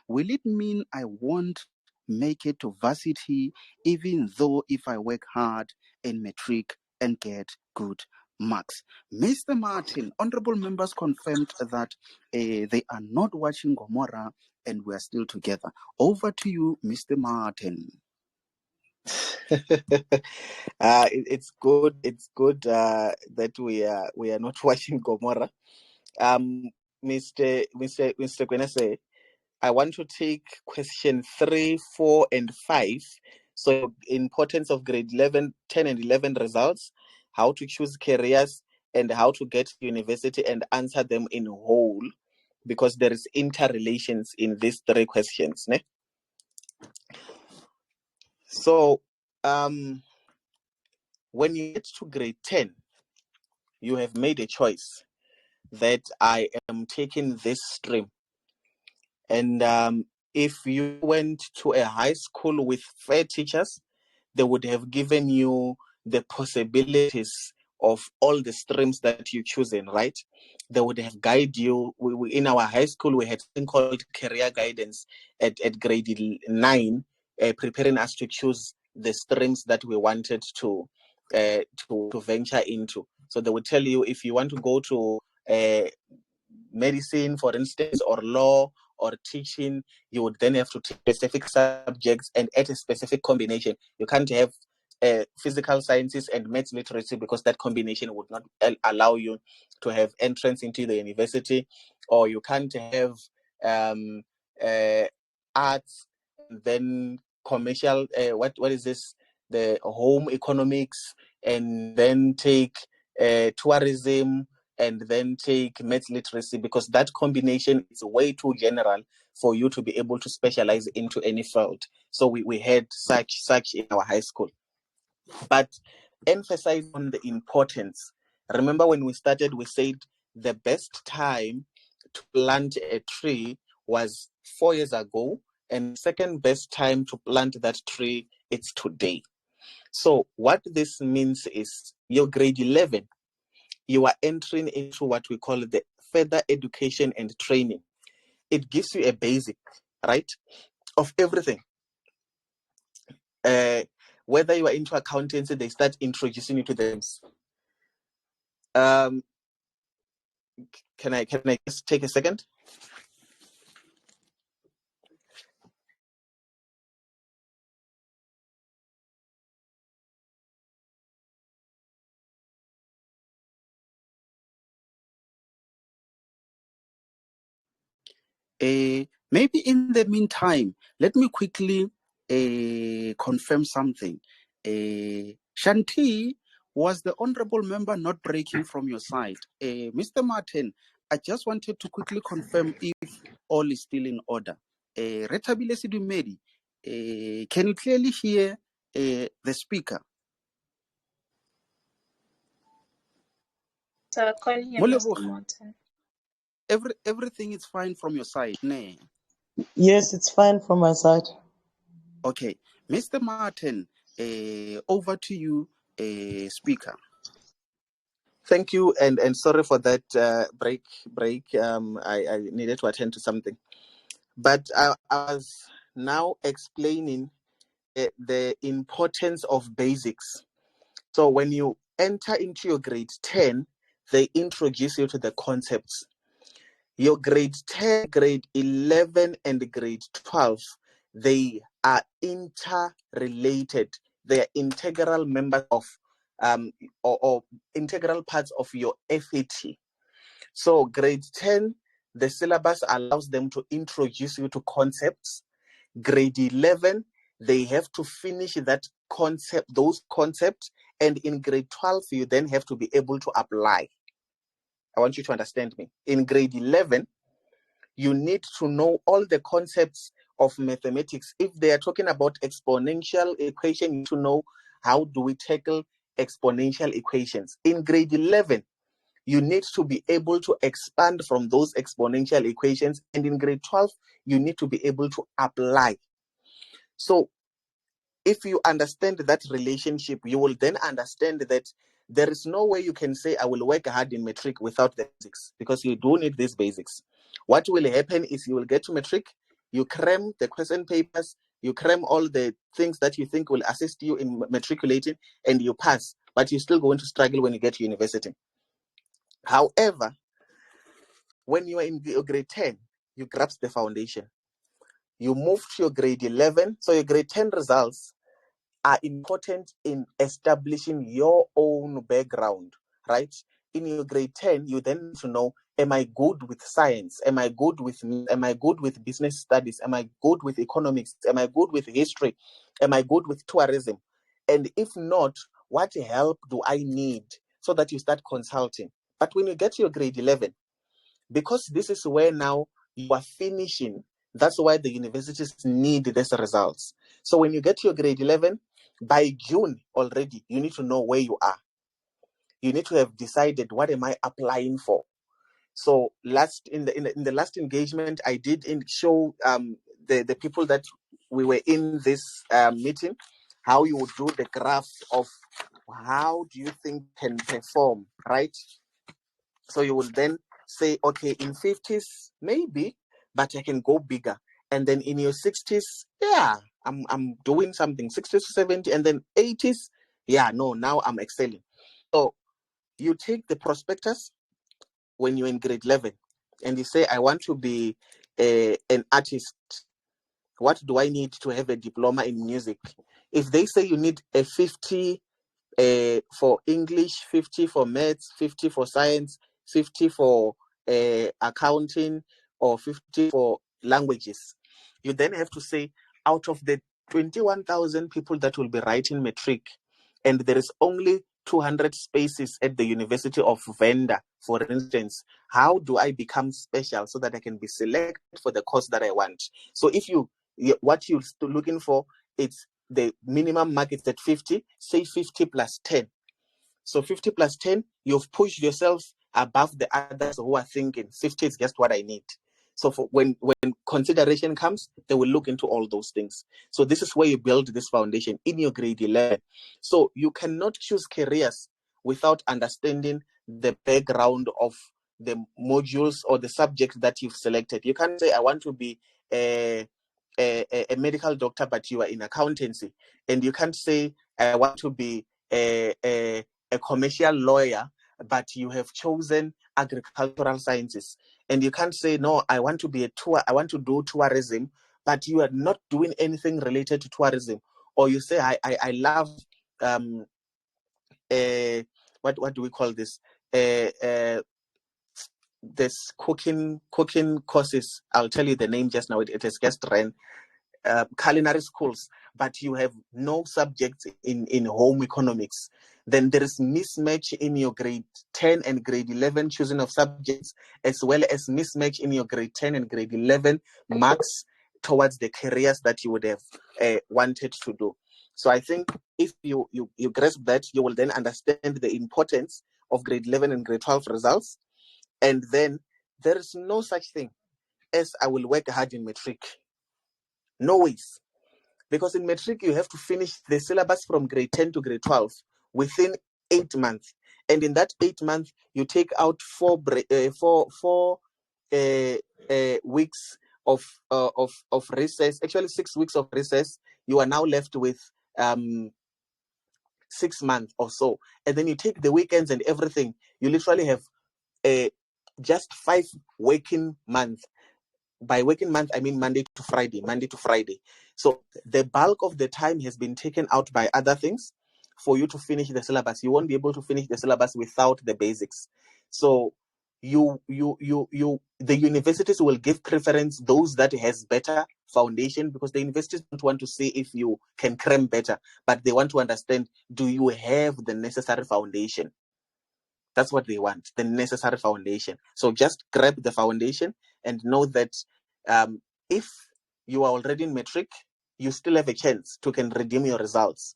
will it mean I won't make it to varsity, even though if I work hard in matric and get good marks? Mr. Martin, honorable members confirmed that they are not watching Gomorrah and we are still together. Over to you, Mr. Martin. It's good. It's good that we are not watching Gomorrah. Mr. Kwenese, I want to take question 3, 4, and 5. So importance of grade 11, 10, and 11 results, how to choose careers, and how to get to university, and answer them in whole, because there is interrelations in these 3 questions. Ne? So when you get to grade 10, you have made a choice that I am taking this stream. And if you went to a high school with fair teachers, they would have given you the possibilities of all the streams that you choosing, right? They would have guided you. In our high school, we had something called career guidance at grade 9, preparing us to choose the streams that we wanted to venture into. So they would tell you, if you want to go to medicine, for instance, or law or teaching, you would then have to take specific subjects and at a specific combination. You can't have physical sciences and maths literacy, because that combination would not allow you to have entrance into the university. Or you can't have arts and then commercial, what is this, the home economics, and then take tourism, and then take maths literacy, because that combination is way too general for you to be able to specialize into any field. So we had such in our high school. But emphasize on the importance. Remember when we started, we said the best time to plant a tree was 4 years ago, and second best time to plant that tree, it's today. So what this means is your grade 11, you are entering into what we call the further education and training. It gives you a basic, right, of everything. Whether you are into accountancy, they start introducing you to them. Can I just take a second? Maybe in the meantime, let me quickly confirm something. Shanti, was the honorable member not breaking from your side? Mr. Martin, I just wanted to quickly confirm if all is still in order. Retabile Sidumedi, can you clearly hear the speaker? So I call him Mr. Martin. Everything is fine from your side, ne? Yes, it's fine from my side. Okay, Mr. Martin, over to you, speaker. Thank you, and sorry for that break. I needed to attend to something, but I was now explaining the importance of basics. So when you enter into your grade 10, they introduce you to the concepts. Your grade 10, grade 11, and grade 12, they are interrelated. They are integral members of or integral parts of your FAT. So grade 10, the syllabus allows them to introduce you to concepts. Grade 11, they have to finish those concepts. And in grade 12, you then have to be able to apply. I want you to understand me. In grade 11, you need to know all the concepts of mathematics. If they are talking about exponential equation, you need to know how do we tackle exponential equations. In grade 11, you need to be able to expand from those exponential equations. And in grade 12, you need to be able to apply. So if you understand that relationship, you will then understand that there is no way you can say, I will work hard in matric without the basics, because you do need these basics. What will happen is you will get to matric, you cram the question papers, you cram all the things that you think will assist you in matriculating, and you pass, but you're still going to struggle when you get to university. However, when you are in your grade 10, you grasp the foundation. You move to your grade 11, so your grade 10 results are important in establishing your own background, right? In your grade 10, you then need to know, am I good with science? Am I good with business studies? Am I good with economics? Am I good with history? Am I good with tourism? And if not, what help do I need? So that you start consulting. But when you get to your grade 11, because this is where now you are finishing, that's why the universities need these results. So when you get to your grade 11, by June already, you need to know where you are. You need to have decided, what am I applying for? So in the last engagement, I did show the people that we were in this meeting how you would do the graph of how do you think can perform, right? So you will then say, okay, in 50s, maybe, but I can go bigger. And then in your 60s, yeah, I'm doing something, 60s to 70, and then 80s, yeah, no, now I'm excelling. So you take the prospectus when you're in grade 11, and you say, I want to be an artist. What do I need to have a diploma in music? If they say you need a 50 for English, 50 for maths, 50 for science, 50 for accounting, or 50 for languages, you then have to say, out of the 21,000 people that will be writing matric, and there is only 200 spaces at the University of Venda, for instance, how do I become special so that I can be selected for the course that I want? So if what you're looking for, it's the minimum mark is at 50, say 50 plus 10. So 50 plus 10, you've pushed yourself above the others who are thinking 50 is just what I need. So when consideration comes, they will look into all those things. So this is where you build this foundation in your grade 11. So you cannot choose careers without understanding the background of the modules or the subject that you've selected. You can't say, I want to be a medical doctor, but you are in accountancy. And you can't say, I want to be a commercial lawyer, but you have chosen agricultural sciences. And you can't say, no, I want to do tourism, but you are not doing anything related to tourism. Or you say, I love what do we call this? This cooking courses. I'll tell you the name just now. It has just ran. Culinary schools, but you have no subjects in home economics, then there is mismatch in your grade 10 and grade 11 choosing of subjects, as well as mismatch in your grade 10 and grade 11 marks towards the careers that you would have wanted to do. So I think if you grasp that, you will then understand the importance of grade 11 and grade 12 results. And then there is no such thing as I will work hard in matric. No ways. Because in matric, you have to finish the syllabus from grade 10 to grade 12 within 8 months. And in that 8 months, you take out four weeks of recess, actually 6 weeks of recess. You are now left with 6 months or so. And then you take the weekends and everything. You literally have just 5 working months. By working month, I mean Monday to Friday. So the bulk of the time has been taken out by other things for you to finish the syllabus. You won't be able to finish the syllabus without the basics. So the universities will give preference those that has better foundation, because the universities don't want to see if you can cram better, but they want to understand, do you have the necessary foundation? That's what they want, the necessary foundation. So just grab the foundation and know that if you are already in matric, you still have a chance to can redeem your results,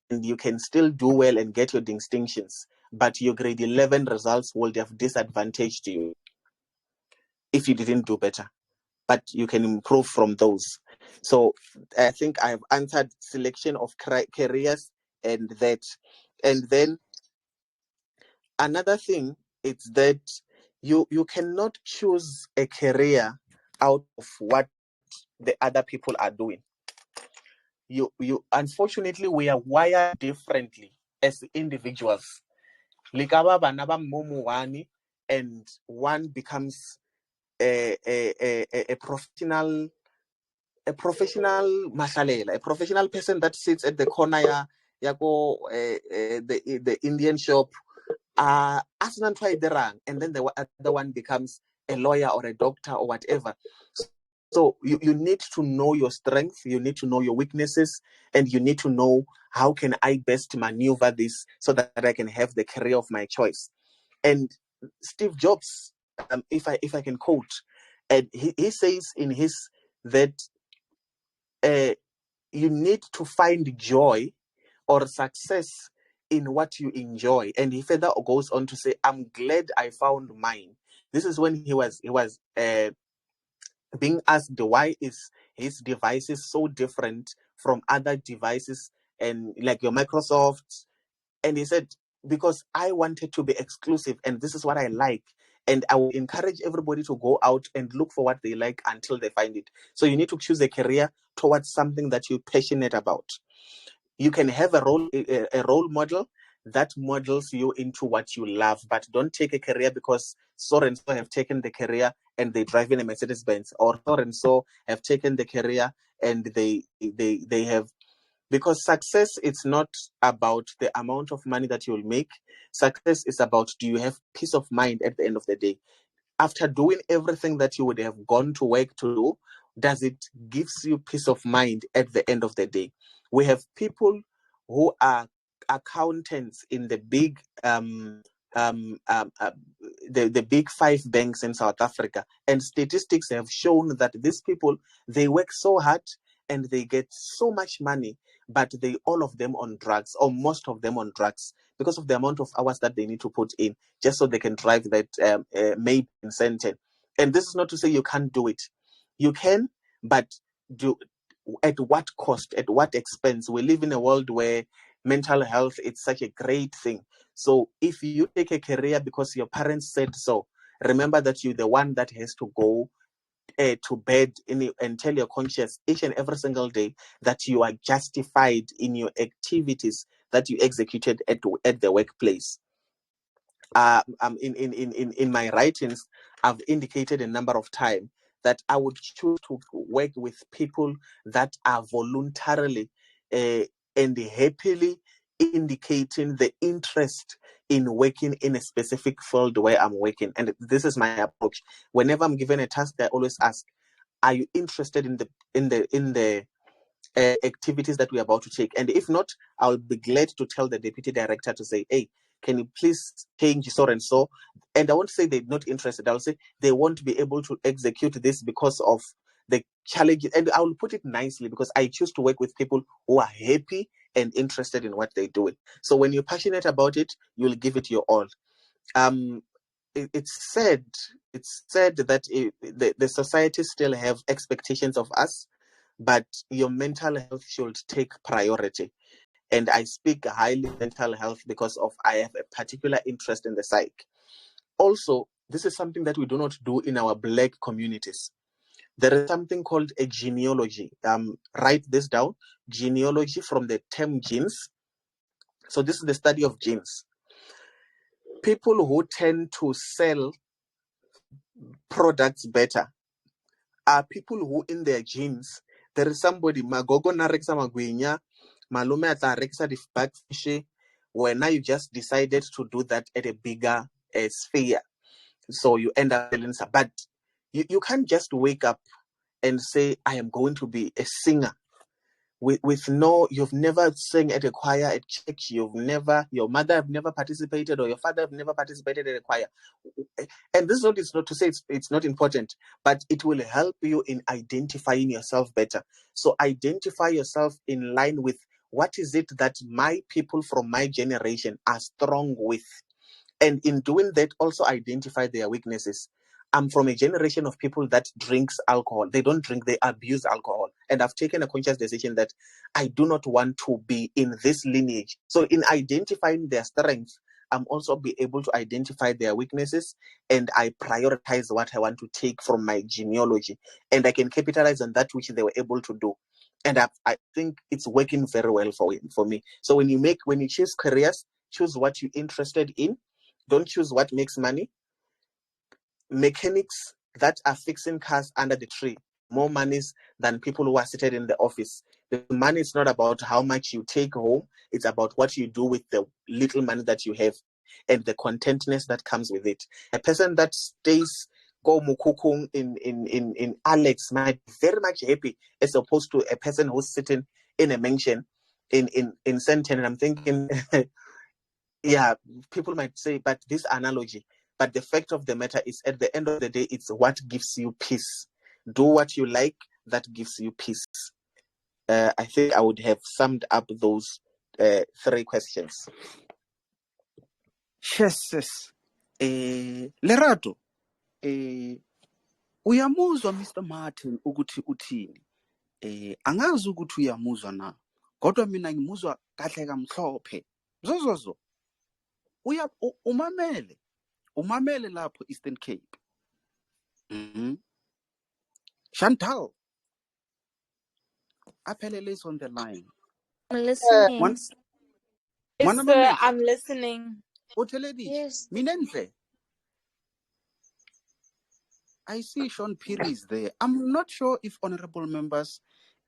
and you can still do well and get your distinctions. But your grade 11 results will have disadvantaged you if you didn't do better. But you can improve from those. So I think I have answered selection of careers and that. And then another thing is that you cannot choose a career out of what the other people are doing. You unfortunately, we are wired differently as individuals. Likaba banaba momuwani, and one becomes a professional mahlalela, a professional person that sits at the corner the Indian shop, and then the other one becomes a lawyer or a doctor or whatever. So you need to know your strength, you need to know your weaknesses, and you need to know how can I best maneuver this so that I can have the career of my choice. And Steve Jobs, if I can quote, and he says in his that you need to find joy or success in what you enjoy. And he further goes on to say, I'm glad I found mine. This is when he was being asked why is his devices so different from other devices and like your Microsoft. And he said, because I wanted to be exclusive and this is what I like. And I will encourage everybody to go out and look for what they like until they find it. So you need to choose a career towards something that you're passionate about. You can have a role model that models you into what you love, but don't take a career because so and so have taken the career and they drive in a Mercedes Benz, or so and so have taken the career and they have. Because success, it's not about the amount of money that you'll make. Success is about, do you have peace of mind at the end of the day? After doing everything that you would have gone to work to do, does it gives you peace of mind at the end of the day? We have people who are accountants in the big the big 5 banks in South Africa, and statistics have shown that these people, they work so hard and they get so much money, but they all of them on drugs, or most of them on drugs, because of the amount of hours that they need to put in just so they can drive that May incentive. And this is not to say you can't do it. You can, but do at what cost, at what expense? We live in a world where mental health is such a great thing. So if you take a career because your parents said so, remember that you're the one that has to go to bed and tell your conscience each and every single day that you are justified in your activities that you executed at the workplace. in my writings, I've indicated a number of times that I would choose to work with people that are voluntarily and happily indicating the interest in working in a specific field where I'm working. And this is my approach. Whenever I'm given a task, I always ask, are you interested in the activities that we're about to take? And if not, I'll be glad to tell the deputy director to say, hey, can you please change so and so? And I won't say they're not interested. I'll say they won't be able to execute this because of the challenges. And I will put it nicely because I choose to work with people who are happy and interested in what they're doing. So when you're passionate about it, you'll give it your all. It's said that the society still have expectations of us, but your mental health should take priority. And I speak highly mental health because of I have a particular interest in the psych. Also, this is something that we do not do in our Black communities. There is something called a genealogy. Write this down. Genealogy, from the term genes. So this is the study of genes. People who tend to sell products better are people who in their genes, there is somebody, magogo na rekisa magwinya, malume ata rekisa the backfish, where now you just decided to do that at a bigger sphere. So you end up selling some. But you can't just wake up and say, I am going to be a singer. With no, you've never sang at a choir at church, your mother have never participated, or your father have never participated at a choir. And this is not to say it's not important, but it will help you in identifying yourself better. So identify yourself in line with what is it that my people from my generation are strong with. And in doing that, also identify their weaknesses. I'm from a generation of people that drinks alcohol. They don't drink, they abuse alcohol. And I've taken a conscious decision that I do not want to be in this lineage. So in identifying their strengths, I'm also be able to identify their weaknesses, and I prioritize what I want to take from my genealogy. And I can capitalize on that which they were able to do. And I think it's working very well for me. So when you choose careers, choose what you're interested in. Don't choose what makes money. Mechanics that are fixing cars under the tree, more monies than people who are seated in the office. The money is not about how much you take home. It's about what you do with the little money that you have and the contentness that comes with it. A person that stays go mukukung in Alex might be very much happy as opposed to a person who's sitting in a mansion in Senten. And I'm thinking, yeah, people might say, but this analogy, but the fact of the matter is, at the end of the day, it's what gives you peace. Do what you like, that gives you peace. I think I would have summed up those 3 questions. Yes. Lerato, uyamuzwa Mr. Martin ukuthi uthini? Angazi ukuthi uyamuzwa na. Kodwa mina ngimuzwa kahle kamhlophe. Zozozo. Umamele lapho Eastern Cape. Chantal, aphelele is on the line. I'm listening. Yes, Mwana sir, Mamele, I'm listening. Utheledi, Yes. Minenhle. I see Sean Piri is there. I'm not sure if honorable members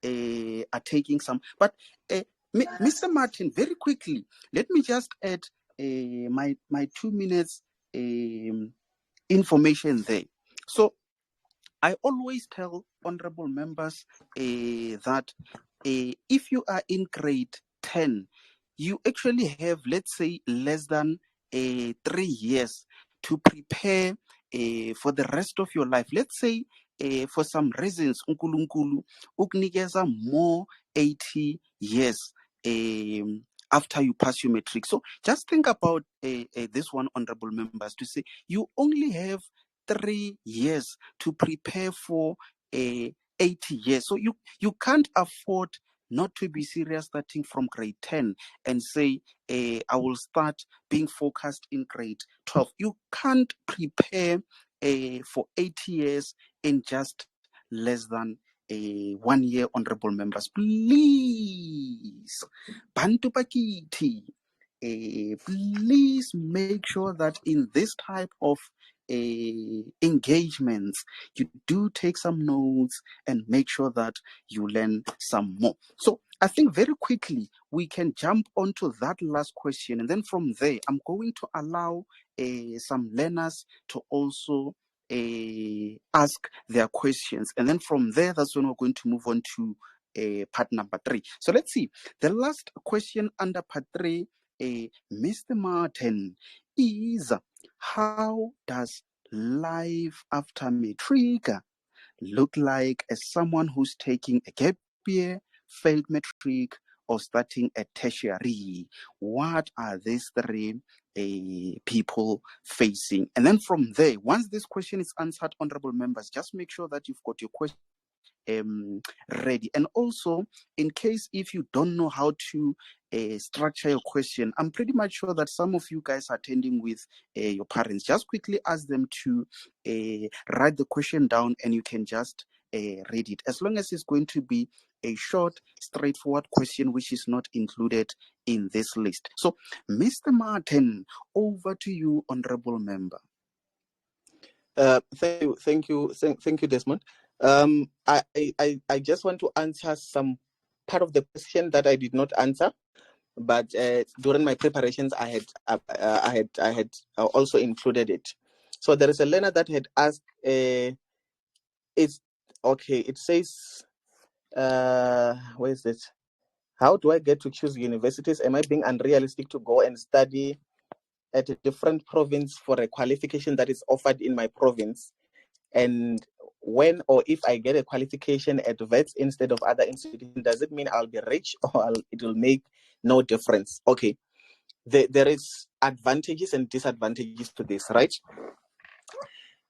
are taking some, but Mr. Martin, very quickly, let me just add my 2 minutes information there. So I always tell honorable members that if you are in grade 10, you actually have, let's say, less than 3 years to prepare for the rest of your life. Let's say for some reasons, uNkulunkulu ukunikeza more 80 years after you pass your matric. So just think about this one, honorable members, to say you only have 3 years to prepare for 80 years. So you can't afford not to be serious starting from grade 10 and say, I will start being focused in grade 12. You can't prepare for 80 years in just less than 1 year, honorable members. Please, Bantu Pakiti, please make sure that in this type of engagements, you do take some notes and make sure that you learn some more. So I think very quickly we can jump onto that last question, and then from there I'm going to allow some learners to also ask their questions, and then from there that's when we're going to move on to part number 3. So let's see. The last question under part 3, Mr. Martin, is how does life after matric look like as someone who's taking a gap year, failed matric, or starting a tertiary? What are these 3 people facing? And then from there, once this question is answered, honorable members, just make sure that you've got your question ready. And also, in case if you don't know how to structure your question, I'm pretty much sure that some of you guys are attending with your parents. Just quickly ask them to write the question down, and you can just read it, as long as it's going to be a short, straightforward question which is not included in this list. So, Mr. Martin, over to you, honorable member. Thank you, Desmond. I just want to answer some part of the question that I did not answer, but during my preparations I had also included it. So there is a learner that had asked, it's okay. It says, where is it? How do I get to choose universities? Am I being unrealistic to go and study at a different province for a qualification that is offered in my province? And when or if I get a qualification at VETS instead of other institutions, does it mean I'll be rich, or it will make no difference? Okay, there is advantages and disadvantages to this, right?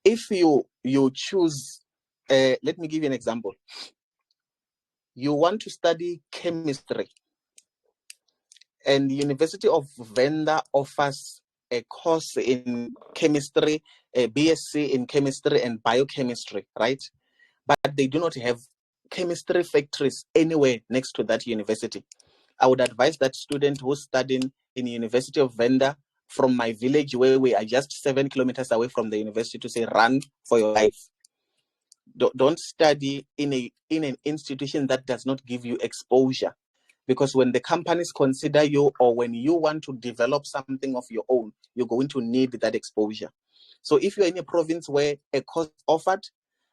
If you choose, let me give you an example. You want to study chemistry, and the University of Venda offers a course in chemistry, a BSc in chemistry and biochemistry, right? But they do not have chemistry factories anywhere next to that university. I would advise that student who's studying in the University of Venda from my village, where we are just 7 kilometers away from the university, to say, run for your life. Don't study in an institution that does not give you exposure. Because when the companies consider you, or when you want to develop something of your own, you're going to need that exposure. So if you're in a province where a course is offered,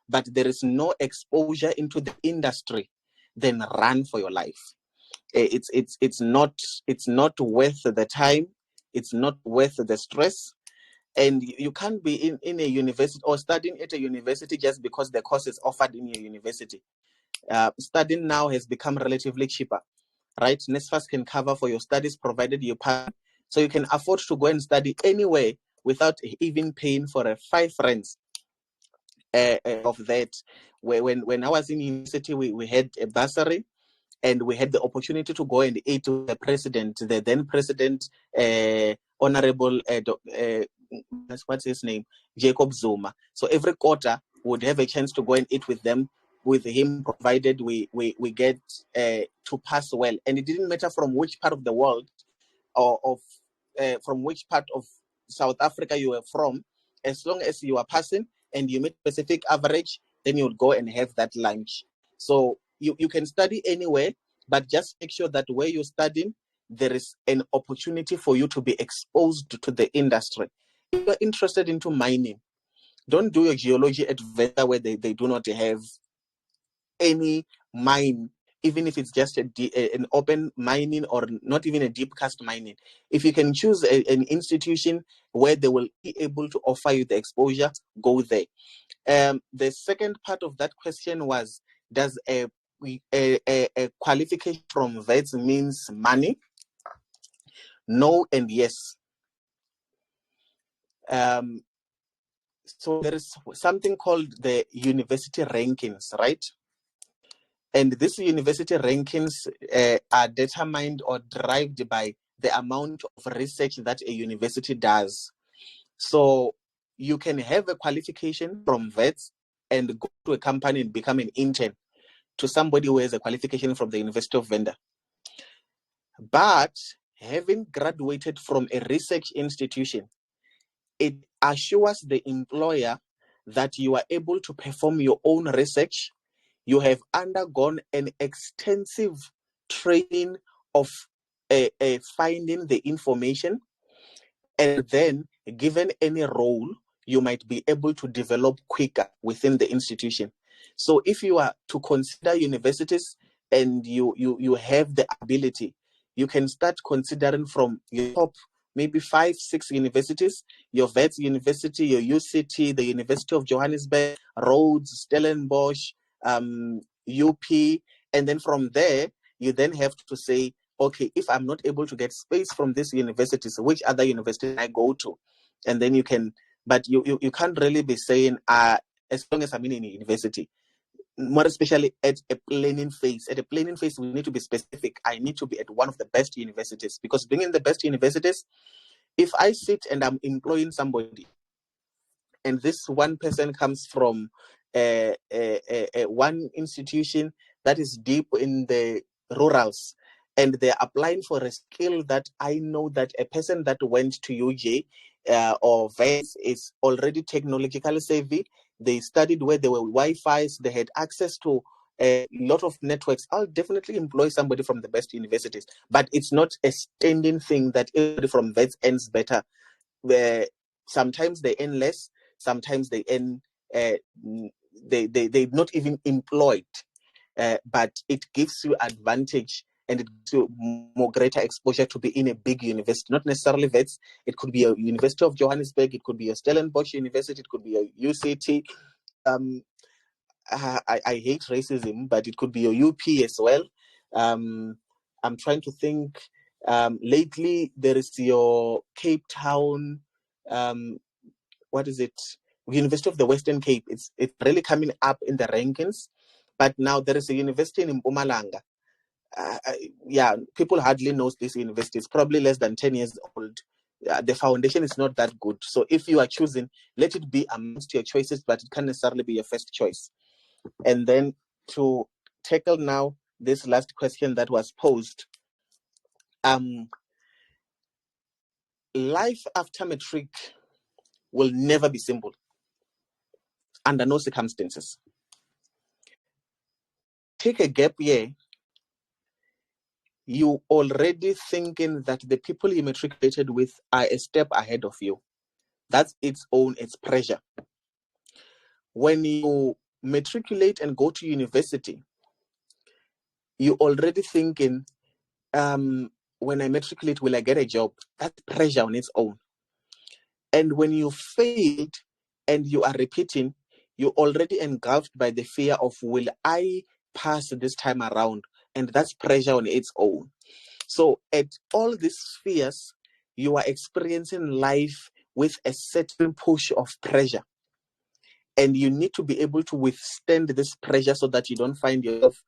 but there is no exposure into the industry, then run for your life. It's not worth the time. It's not worth the stress. And you can't be in a university or studying at a university just because the course is offered in your university. Studying now has become relatively cheaper, right? NSFAS can cover for your studies provided you pay. So you can afford to go and study anywhere without even paying for a 5 rands of that. When I was in university, we had a bursary, and we had the opportunity to go and eat with the president, the then president, Honorable, what's his name? Jacob Zuma. So every quarter would have a chance to go and eat with him, provided we get to pass well. And it didn't matter from which part of the world, or from which part of South Africa you were from, as long as you are passing and you meet specific average, then you would go and have that lunch. So you can study anywhere, but just make sure that where you're studying, there is an opportunity for you to be exposed to the industry. If you're interested into mining, don't do your geology at Venda where they do not have any mine, even if it's just an open mining or not even a deep cast mining. If you can choose an institution where they will be able to offer you the exposure, go there. The second part of that question was, does a qualification from VETS means money? No and yes. So there is something called the university rankings, right? And these university rankings are determined or derived by the amount of research that a university does. So you can have a qualification from VETS and go to a company and become an intern to somebody who has a qualification from the University of Venda. But having graduated from a research institution, it assures the employer that you are able to perform your own research. You have undergone an extensive training of finding the information, and then given any role, you might be able to develop quicker within the institution. So if you are to consider universities and you have the ability, you can start considering from your top maybe 5-6 universities: your Wits University, your UCT, the University of Johannesburg, Rhodes, Stellenbosch, UP, and then from there you then have to say, okay, if I'm not able to get space from this university, so which other university I go to? And then you can, but you can't really be saying, as long as I'm in a university, more especially at a planning phase. At a planning phase, we need to be specific. I need to be at one of the best universities, because being in the best universities, if I sit and I'm employing somebody, and this one person comes from one institution that is deep in the rurals, and they're applying for a skill that I know that a person that went to UJ or VES is already technologically savvy. They studied where there were Wi-Fi's, they had access to a lot of networks. I'll definitely employ somebody from the best universities, but it's not a standing thing that everybody from VES earns better. Where sometimes they earn less, sometimes they earn they're not even employed, but it gives you advantage, and it gives you more greater exposure to be in a big university, not necessarily Wits. It could be a University of Johannesburg, it could be a Stellenbosch University, it could be a UCT. I hate racism, but it could be a UP as well. I'm trying to think. Lately, there is your Cape Town, what is it? University of the Western Cape. It's really coming up in the rankings. But now there is a university in Mpumalanga. Yeah, people hardly knows this university. It's probably less than 10 years old. The foundation is not that good. So if you are choosing, let it be amongst your choices, but it can't necessarily be your first choice. And then to tackle now this last question that was posed, life after matric will never be simple under no circumstances. Take a gap year, you already thinking that the people you matriculated with are a step ahead of you. That's its pressure. When you matriculate and go to university, you already thinking, when I matriculate, will I get a job? That's pressure on its own. And when you failed and you are repeating, you're already engulfed by the fear of, will I pass this time around? And that's pressure on its own. So at all these fears, you are experiencing life with a certain push of pressure. And you need to be able to withstand this pressure so that you don't find yourself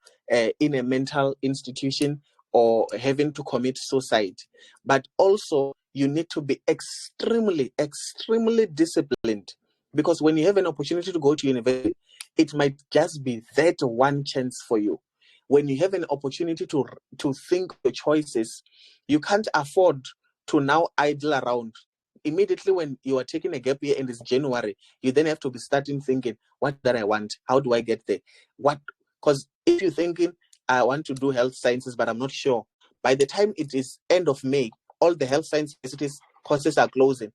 in a mental institution or having to commit suicide. But also, you need to be extremely, extremely disciplined, because when you have an opportunity to go to university, it might just be that one chance for you. When you have an opportunity to think your choices, you can't afford to now idle around. Immediately when you are taking a gap year and it's January, you then have to be starting thinking, what that I want? How do I get there? What? Because if you're thinking, I want to do health sciences, but I'm not sure, by the time it is end of May, all the health science courses are closing.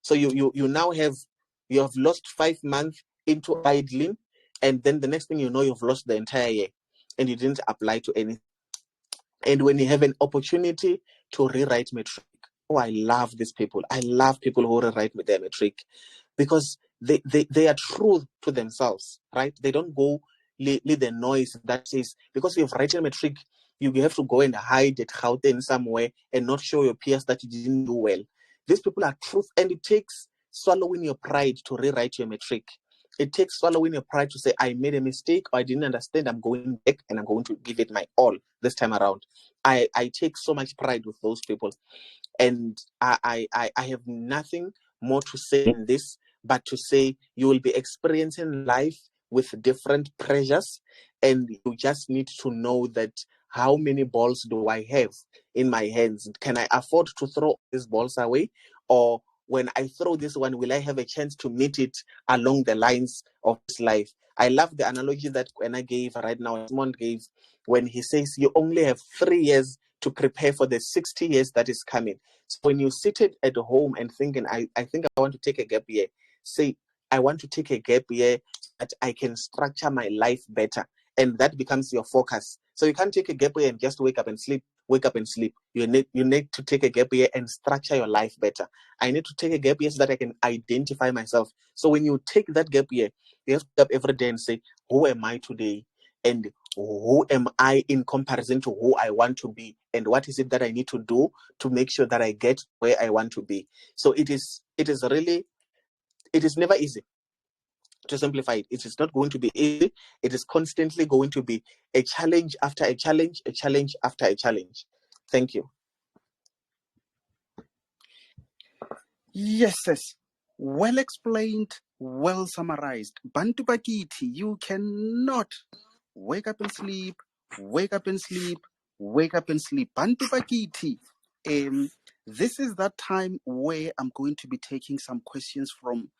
So you now have lost 5 months into idling, and then the next thing you know, you've lost the entire year, and you didn't apply to anything. And when you have an opportunity to rewrite matric, oh, I love these people. I love people who rewrite their matric, because they are true to themselves, right? They don't go lead the noise that says, because you've written matric, you have to go and hide at Gauteng somewhere and not show your peers that you didn't do well. These people are truth, and it takes swallowing your pride to rewrite your matric. It takes swallowing your pride to say, I made a mistake, or I didn't understand, I'm going back and I'm going to give it my all this time around. I take so much pride with those people. And I have nothing more to say in this, but to say you will be experiencing life with different pressures, and you just need to know that how many balls do I have in my hands? Can I afford to throw these balls away? Or when I throw this one, will I have a chance to meet it along the lines of his life? I love the analogy that Kwena gave right now, Simon gave, when he says you only have 3 years to prepare for the 60 years that is coming. So when you sit at home and thinking, I think I want to take a gap year, say, I want to take a gap year so that I can structure my life better. And that becomes your focus. So you can't take a gap year and just wake up and sleep. You need to take a gap year and structure your life better. I need to take a gap year so that I can identify myself. So when you take that gap year, you have to wake up every day and say, who am I today? And who am I in comparison to who I want to be? And what is it that I need to do to make sure that I get where I want to be? So it is never easy. To simplify it, it is not going to be easy. It is constantly going to be a challenge after a challenge, a challenge after a challenge. Thank you. Yes, yes. Well explained, well summarized. Bantu Bakiti, you cannot wake up and sleep, wake up and sleep, wake up and sleep. Bantu Bakiti. This is that time where I'm going to be taking some questions from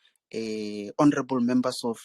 honorable members of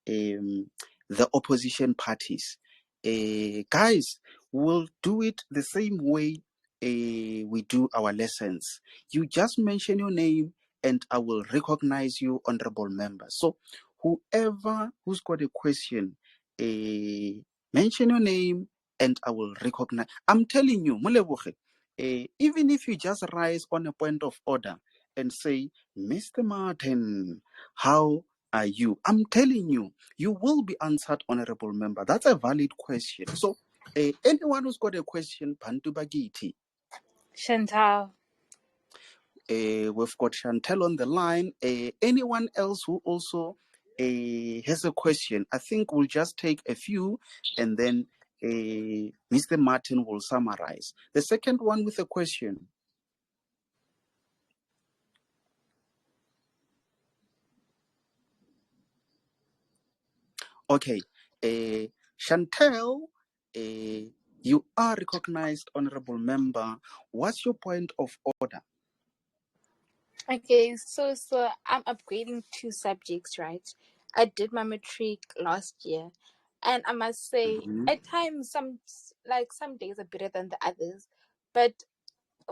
the opposition parties. Guys, we'll do it the same way we do our lessons. You just mention your name and I will recognize you, honorable member. So whoever who's got a question, mention your name and I will recognize. I'm telling you, Muleboge, even if you just rise on a point of order and say, Mr. Martin, how are you? I'm telling you, you will be answered, honorable member. That's a valid question. So anyone who's got a question, Bantu Bagiti. Chantal. We've got Chantel on the line. Anyone else who also has a question? I think we'll just take a few and then Mr. Martin will summarize. The second one with a question. Okay. Chantel, you are recognized, honorable member. What's your point of order? Okay, so I'm upgrading 2 subjects, right? I did my matric last year, and I must say, at times some days are better than the others, but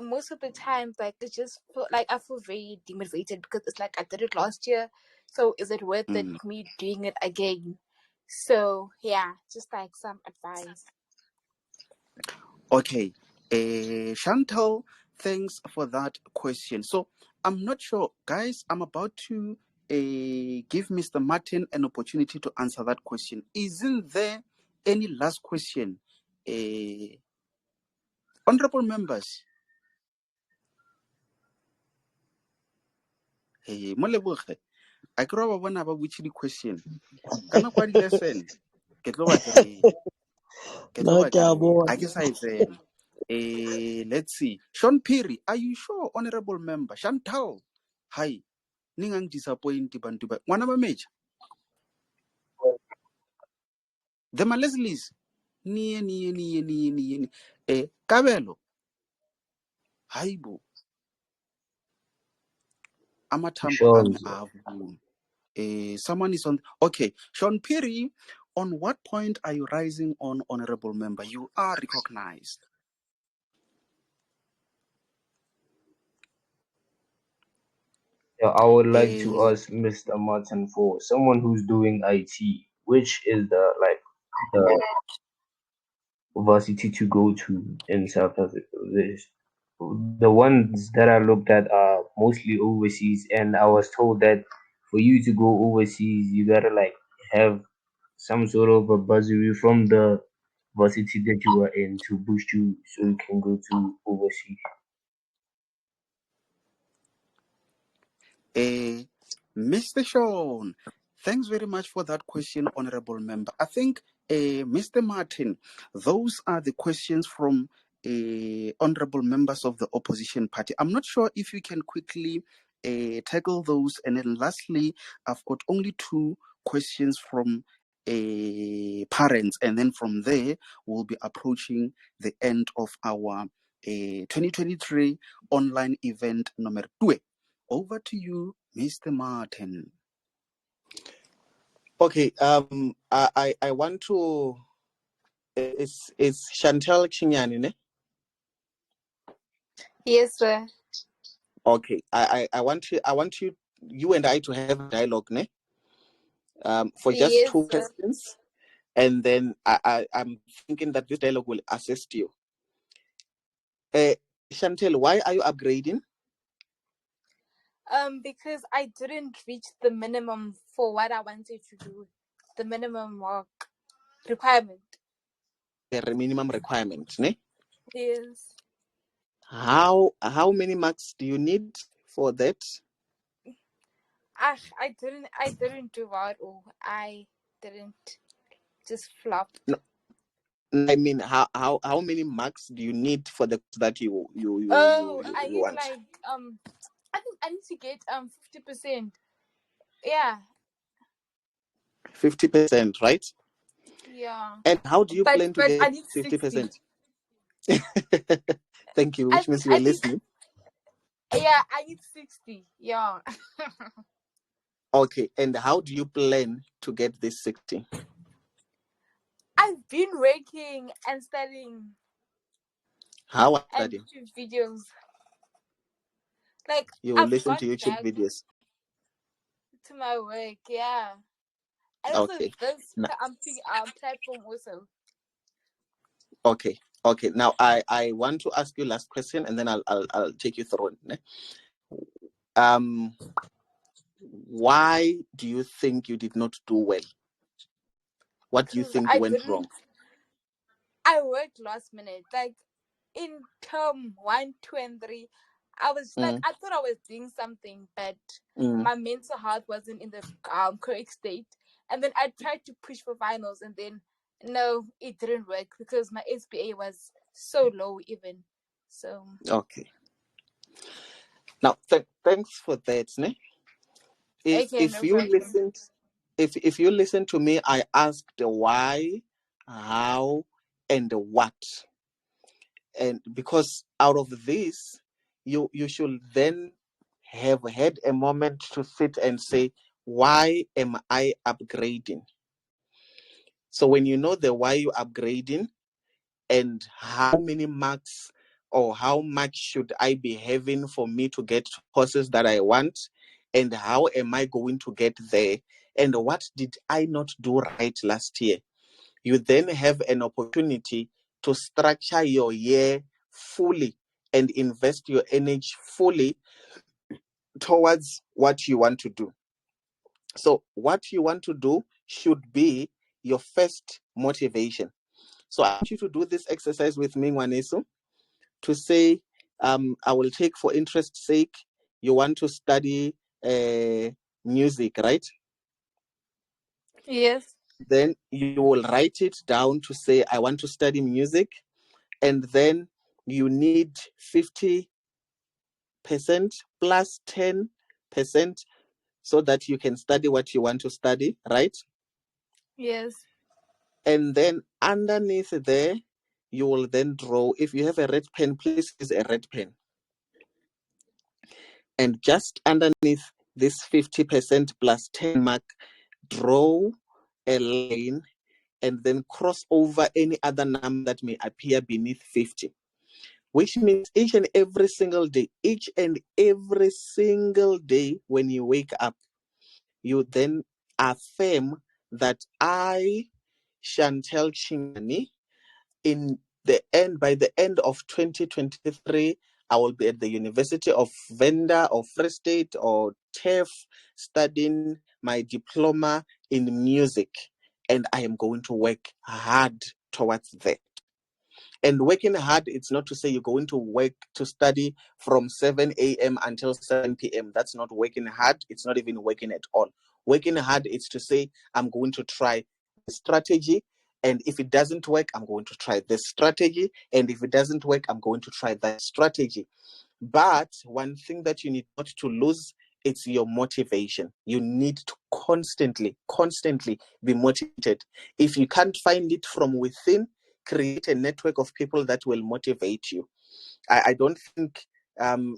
most of the times, like, it just feel like I feel very demotivated because it's like I did it last year, so is it worth it me doing it again? So yeah, just like some advice. Okay, Chantal, thanks for that question. So I'm not sure, guys. I'm about to give Mr. Martin an opportunity to answer that question. Isn't there any last question, honorable members? Hey, Moleboge, I grow up when I have which question. Can I quite lesson? Get over I guess I say. Let's see. Sean Perry, are you sure, honorable member? Chantal, hi. Ningang disappoint bantu ba. Mwana ba meja? The Leslies. Nie. Kabelo. Haibo. Amatambo Sure. ami avu. Someone is on. Okay. Sean Perry, on what point are you rising on, honorable member? You are recognized. Yeah, I would like to ask Mr. Martin for someone who's doing IT, which is the varsity to go to in South Africa. The ones that I looked at are mostly overseas, and I was told that for you to go overseas, you gotta like have some sort of a bursary from the varsity that you are in to boost you so you can go to overseas. Mr. Sean, thanks very much for that question, honorable member. I think, Mr. Martin, those are the questions from honorable members of the opposition party. I'm not sure if you can quickly tackle those. And then lastly, I've got only 2 questions from parents, and then from there we'll be approaching the end of our 2023 online event number 2. Over to you, Mr. Martin. Okay. I want to. It's Chantel Chinyani, ne? Yes, sir. Okay. I want you and I to have a dialogue, ne? For just Yes, 2 sir. questions, and then I'm thinking that this dialogue will assist you. Chantel, why are you upgrading? Because I didn't reach the minimum for what I wanted to do, the minimum mark requirement. The minimum requirement, ne? Yes. How many marks do you need for that? I didn't do well at all. I didn't, just flopped. No, I mean, how many marks do you need for the course that you I need want? like I think I need to get 50%. Yeah. 50%, right? Yeah. And how do you plan to But I get need 50%? 60. Thank you, I which means you are listening. Yeah, I need 60. Yeah. Okay, and how do you plan to get this 60? I've been working and studying How are you and studying? YouTube videos. Like You will I've listen gone to YouTube back videos. to my work, yeah. And also Okay. this Now, platform also. okay. Okay. Now I want to ask you last question, and then I'll take you through it. Ne? Why do you think you did not do well? What do you think went wrong? I worked last minute. Like in term 1, 2, and 3, I was like, I thought I was doing something, but my mental health wasn't in the correct state. And then I tried to push for finals, and then no, it didn't work because my SPA was so low even. So Okay. Now thanks for that, ne? okay, If no you problem. listened, if you listen to me, I asked why, how, and what. And because out of this, you should then have had a moment to sit and say, why am I upgrading? So when you know the why you upgrading and how many marks or how much should I be having for me to get courses that I want, and how am I going to get there, and what did I not do right last year, you then have an opportunity to structure your year fully and invest your energy fully towards what you want to do. So what you want to do should be your first motivation. So I want you to do this exercise with me, Ngwaneso, to say, I will take for interest's sake, you want to study music, right? Yes. Then you will write it down to say, I want to study music. And then you need 50% plus 10% so that you can study what you want to study, right? Yes. And then underneath there, you will then draw. If you have a red pen, please use a red pen. And just underneath this 50% plus 10 mark, draw a line and then cross over any other number that may appear beneath 50. Which means each and every single day when you wake up, you then affirm that I, Chantel Chingani, by the end of 2023, I will be at the University of Venda or Free State or TEF studying my diploma in music, and I am going to work hard towards that. And working hard, it's not to say you're going to work to study from 7 a.m. until 7 p.m. That's not working hard. It's not even working at all. Working hard is to say, I'm going to try the strategy. And if it doesn't work, I'm going to try this strategy. And if it doesn't work, I'm going to try that strategy. But one thing that you need not to lose, it's your motivation. You need to constantly be motivated. If you can't find it from within, create a network of people that will motivate you. I don't think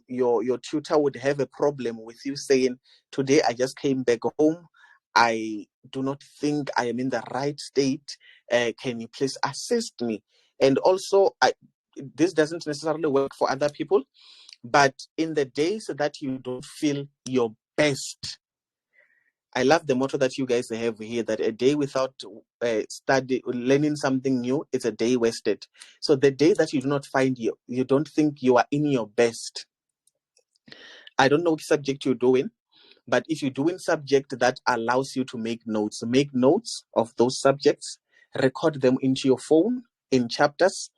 your tutor would have a problem with you saying, today I just came back home, I do not think I am in the right state, can you please assist me? And also, this doesn't necessarily work for other people, but in the days that you don't feel your best, I love the motto that you guys have here, that a day without learning something new is a day wasted. So the day that you do not find you don't think you are in your best, I don't know which subject you're doing, but if you're doing subject that allows you to make notes of those subjects, record them into your phone in chapters,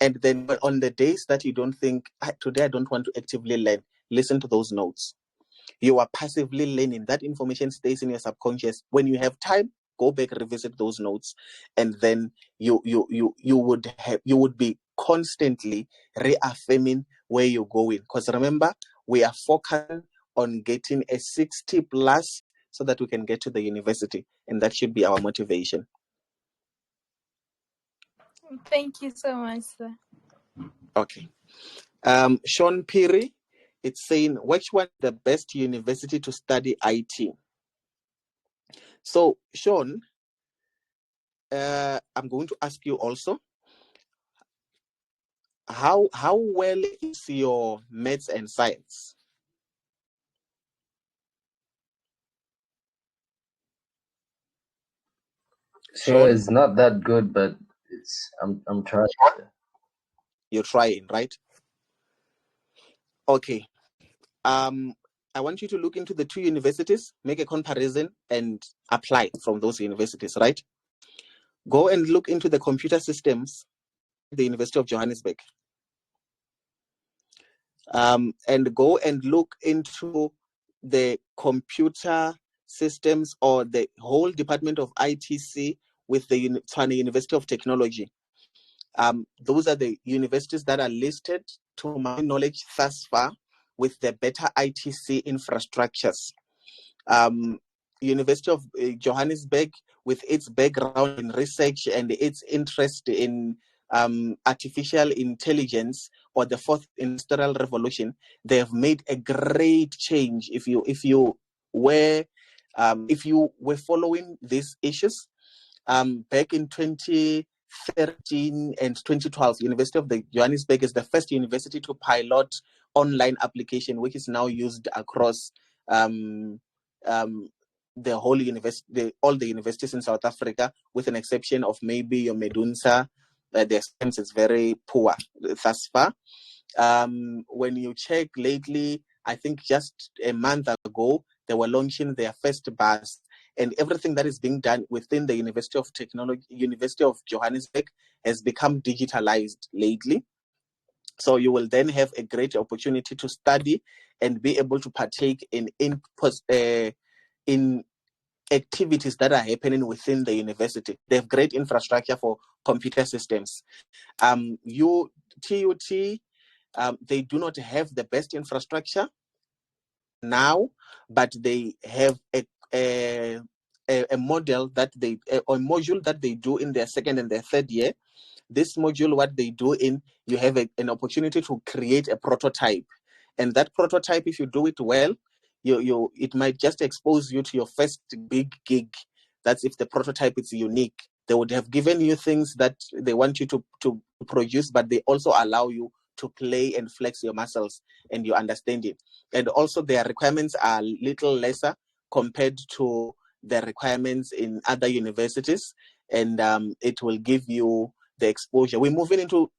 and then on the days that you don't think, today I don't want to actively learn, listen to those notes. You are passively learning. That information stays in your subconscious. When you have time, go back, revisit those notes, and then you would be constantly reaffirming where you're going. Because remember, we are focused on getting a 60 plus so that we can get to the university, and that should be our motivation. Thank you so much, sir. Okay. Sean Piri, it's saying, which one is the best university to study IT? So, Sean, I'm going to ask you also, how well is your maths and science? So Sean, it's not that good, but I'm trying. you're trying, right? Okay. I want you to look into the two universities, make a comparison, and apply from those universities, right? Go and look into the computer systems at the University of Johannesburg. And go and look into the computer systems or the whole department of ITC with the Tshwane University of Technology. Those are the universities that are listed, to my knowledge thus far, with the better ITC infrastructures. University of Johannesburg, with its background in research and its interest in artificial intelligence or the fourth industrial revolution, they have made a great change. If you were following these issues, back in 2013 and 2012, University of the Johannesburg is the first university to pilot online application, which is now used across the whole university, all the universities in South Africa, with an exception of maybe your Medunsa. The experience is very poor thus far. When you check lately, I think just a month ago, they were launching their first bus, and everything that is being done within the University of Technology, University of Johannesburg, has become digitalized lately. So you will then have a great opportunity to study and be able to partake in activities that are happening within the university. They have great infrastructure for computer systems. TUT, they do not have the best infrastructure now, but they have a model that a module that they do in their second and their third year. This module, what they do in, you have an opportunity to create a prototype, and that prototype, if you do it well, it might just expose you to your first big gig. That's if the prototype is unique. They would have given you things that they want you to produce, but they also allow you to play and flex your muscles and your understanding. And also their requirements are a little lesser compared to the requirements in other universities, and it will give you the exposure. We're moving into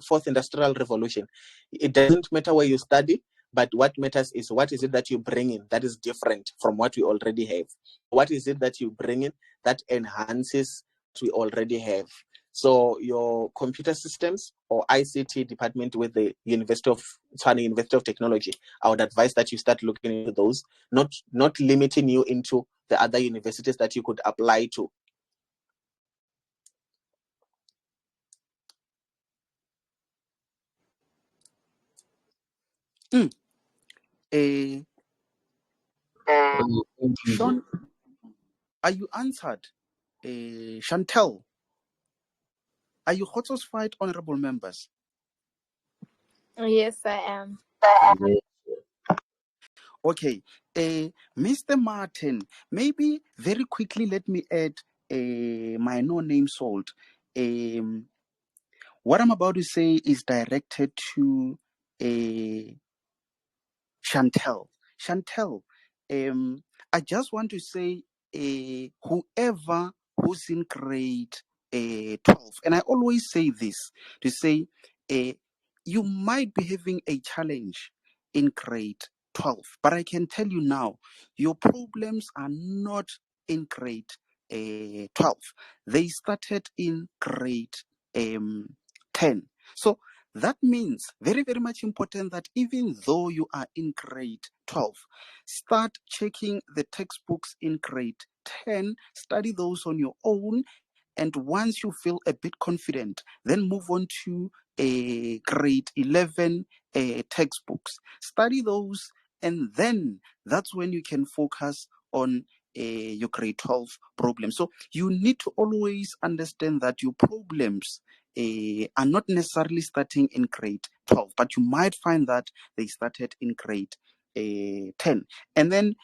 fourth industrial revolution. It doesn't matter where you study, but what matters is what is it that you bring in that is different from what we already have. What is it that you bring in that enhances what we already have? So your computer systems or ICT department with the University of Tshwane University of Technology, I would advise that you start looking into those, not limiting you into the other universities that you could apply to. Sean, Are you answered? Chantel, are you satisfied, honorable members? Yes, I am. Yes. Okay, Mr. Martin, maybe very quickly let me add my no-name salt. Um, what I'm about to say is directed to Chantel. Chantel, I just want to say whoever who's in grade 12, and I always say this to say uh, you might be having a challenge in grade 12, but I can tell you now, your problems are not in grade 12. They started in grade 10. So that means very, very much important that even though you are in grade 12, start checking the textbooks in grade 10, study those on your own, and once you feel a bit confident, then move on to a grade 11 textbooks. Study those, and then that's when you can focus on your grade 12 problems. So you need to always understand that your problems are not necessarily starting in grade 12, but you might find that they started in grade 10. And then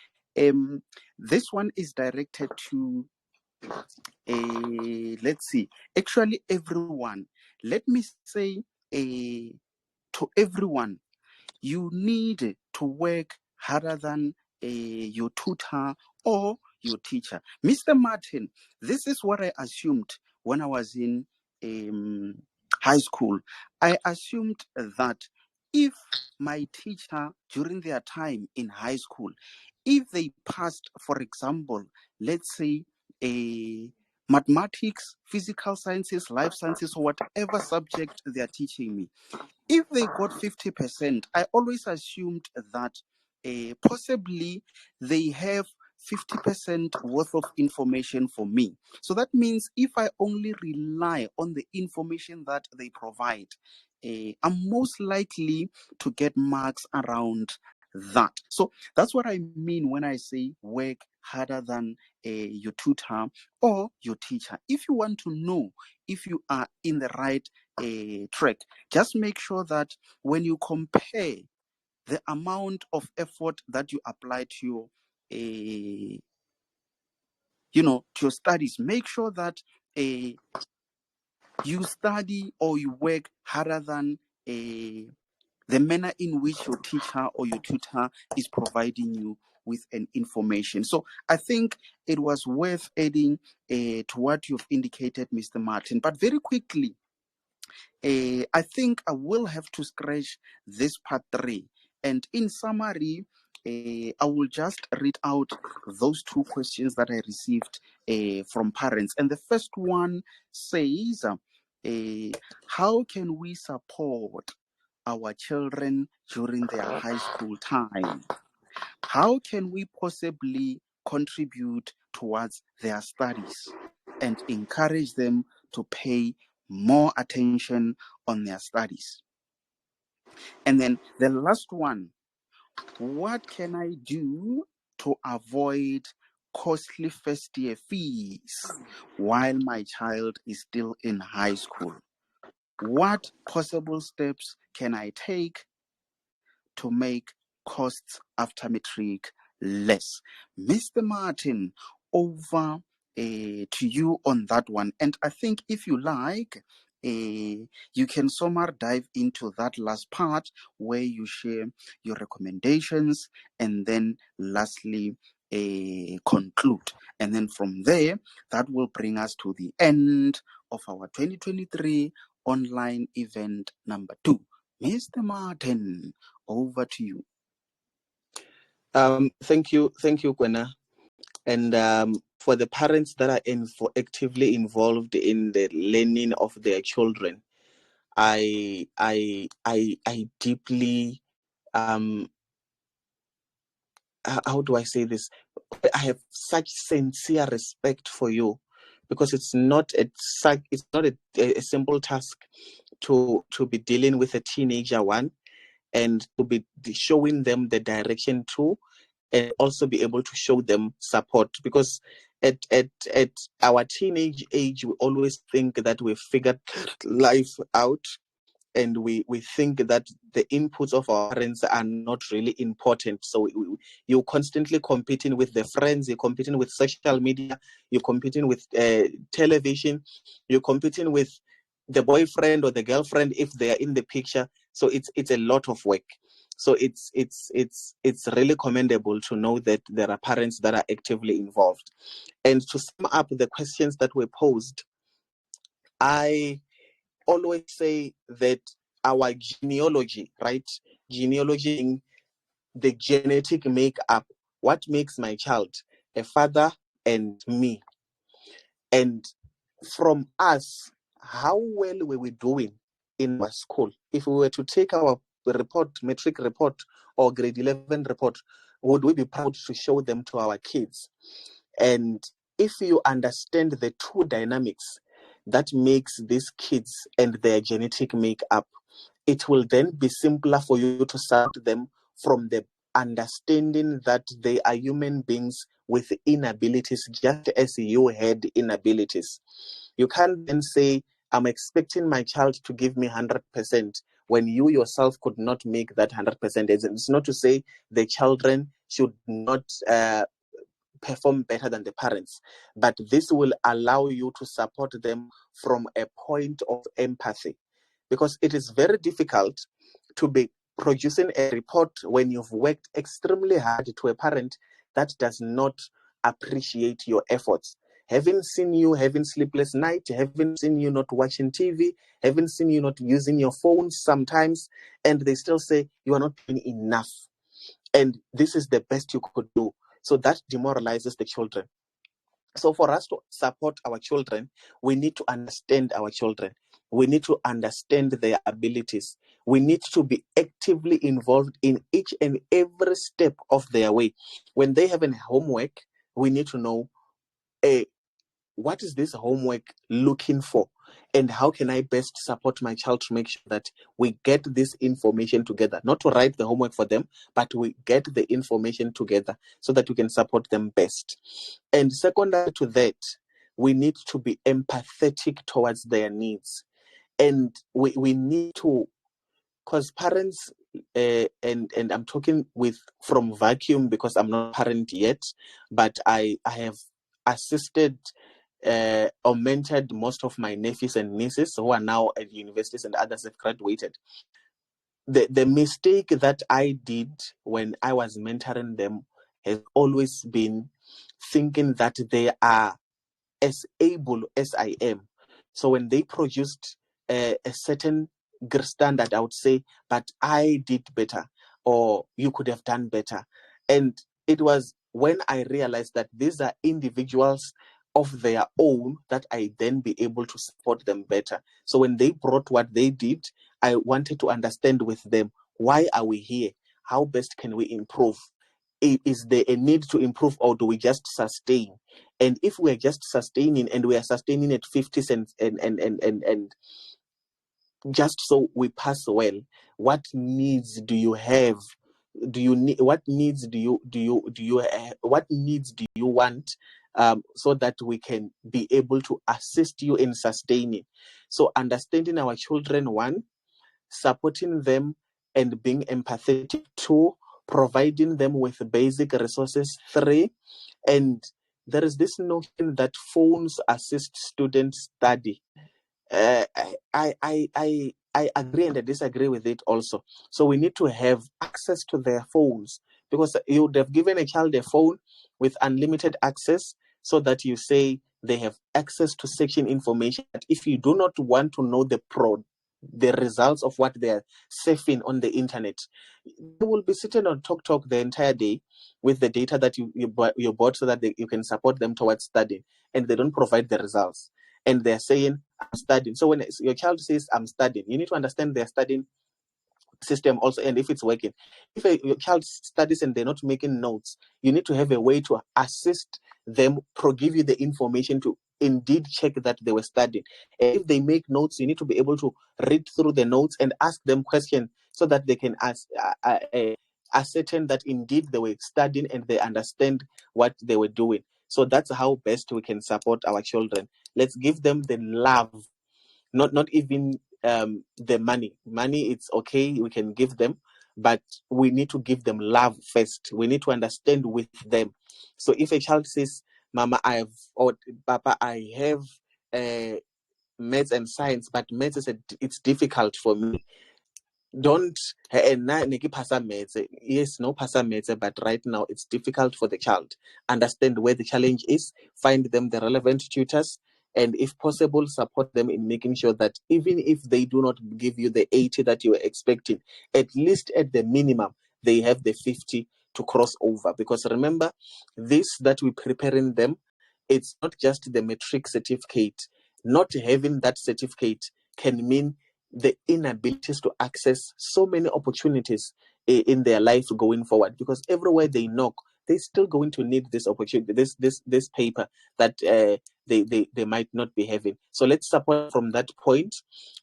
this one is directed to, let's see, actually everyone. Let me say to everyone, you need to work harder than your tutor or your teacher. Mr. Martin, this is what I assumed when I was in um, high school. I assumed that if my teacher during their time in high school, if they passed, for example, let's say a mathematics, physical sciences, life sciences, or whatever subject they are teaching me, if they got 50%, I always assumed that possibly they have 50% worth of information for me. So that means if I only rely on the information that they provide, I'm most likely to get marks around that. So that's what I mean when I say work harder than your tutor or your teacher. If you want to know if you are in the right track, just make sure that when you compare the amount of effort that you apply to your to your studies, make sure that you study or you work harder than the manner in which your teacher or your tutor is providing you with an information. So I think it was worth adding to what you've indicated, Mr. Martin. But very quickly, I think I will have to scratch this part 3. And in summary, I will just read out those 2 questions that I received from parents. And the first one says, how can we support our children during their high school time? How can we possibly contribute towards their studies and encourage them to pay more attention on their studies? And then the last one, what can I do to avoid costly first year fees while my child is still in high school? What possible steps can I take to make costs after matric less? Mr. Martin, over to you on that one. And I think if you like, you can somewhere dive into that last part where you share your recommendations and then lastly conclude. And then from there, that will bring us to the end of our 2023 online event number 2. Mr. Martin, over to you. Thank you, Kwena. And for the parents that are actively involved in the learning of their children, I deeply how do I say this? I have such sincere respect for you, because it's not a simple task to be dealing with a teenager one, and to be showing them the direction too, and also be able to show them support, because at our teenage age, we always think that we've figured life out, and we think that the inputs of our parents are not really important. So you're constantly competing with the friends, you're competing with social media, you're competing with television, you're competing with the boyfriend or the girlfriend if they are in the picture. So it's a lot of work. So it's really commendable to know that there are parents that are actively involved. And to sum up the questions that were posed, I always say that our genealogy, right? Genealogy in the genetic makeup, what makes my child a father and me. And from us, how well were we doing in our school? If we were to take our report, metric report or grade 11 report, would we be proud to show them to our kids? And if you understand the two dynamics that makes these kids and their genetic makeup, it will then be simpler for you to support them from the understanding that they are human beings with inabilities, just as you had inabilities. You can't then say, I'm expecting my child to give me 100% when you yourself could not make that 100%. It's not to say the children should not perform better than the parents, but this will allow you to support them from a point of empathy, because it is very difficult to be producing a report when you've worked extremely hard to a parent that does not appreciate your efforts. Having seen you having sleepless night, having seen you not watching TV, having seen you not using your phones sometimes, and they still say you are not doing enough. And this is the best you could do. So that demoralizes the children. So for us to support our children, we need to understand our children. We need to understand their abilities. We need to be actively involved in each and every step of their way. When they have a homework, we need to know, what is this homework looking for? And how can I best support my child to make sure that we get this information together? Not to write the homework for them, but we get the information together so that we can support them best. And secondary to that, we need to be empathetic towards their needs. And we need to, because parents, and I'm talking from vacuum because I'm not a parent yet, but I have assisted or mentored most of my nephews and nieces who are now at universities, and others have graduated. The mistake that I did when I was mentoring them has always been thinking that they are as able as I am. So when they produced a certain standard, I would say, but I did better, or you could have done better. And it was when I realized that these are individuals of their own that I then be able to support them better. So when they brought what they did, I wanted to understand with them, why are we here? How best can we improve? Is there a need to improve, or do we just sustain? And if we're just sustaining, and we are sustaining at 50s and just so we pass well, what needs do you have? Do you need, what needs do you want, so that we can be able to assist you in sustaining? So understanding our children, one, supporting them and being empathetic, two, providing them with basic resources, three, and there is this notion that phones assist students study. I agree and I disagree with it also. So we need to have access to their phones, because you would have given a child a phone with unlimited access so that you say they have access to searching information. But if you do not want to know the results of what they're surfing on the internet, you will be sitting on talk the entire day with the data that you bought so that you can support them towards studying, and they don't provide the results. And they're saying, I'm studying. So when your child says, I'm studying, you need to understand their studying system also, and if it's working. If your child studies and they're not making notes, you need to have a way to assist them, give you the information to indeed check that they were studying. And if they make notes, you need to be able to read through the notes and ask them questions so that they can ascertain that indeed they were studying and they understand what they were doing. So that's how best we can support our children. Let's give them the love, not even the money. Money, it's okay, we can give them, but we need to give them love first. We need to understand with them. So if a child says, Mama, or Papa, I have maths and science, but maths it's difficult for me. Don't yes, no pass maths, but right now it's difficult for the child. Understand where the challenge is, find them the relevant tutors, and if possible, support them in making sure that even if they do not give you the 80 that you were expecting, at least at the minimum, they have the 50 to cross over. Because remember, this that we're preparing them, it's not just the matric certificate. Not having that certificate can mean the inabilities to access so many opportunities in their life going forward, because everywhere they knock, they're still going to need this opportunity, this paper that they might not be having. So let's support from that point.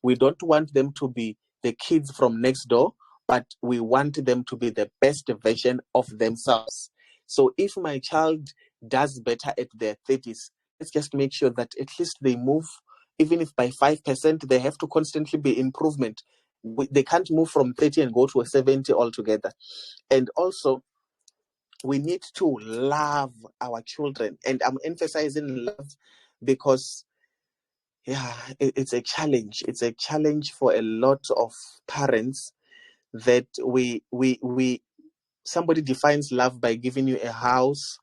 We don't want them to be the kids from next door, but we want them to be the best version of themselves. So if my child does better at their 30s, let's just make sure that at least they move, even if by 5%, they have to constantly be improvement. They can't move from 30 and go to a 70 altogether. And also, we need to love our children. And I'm emphasizing love because, yeah, it's a challenge. It's a challenge for a lot of parents that somebody defines love by giving you a house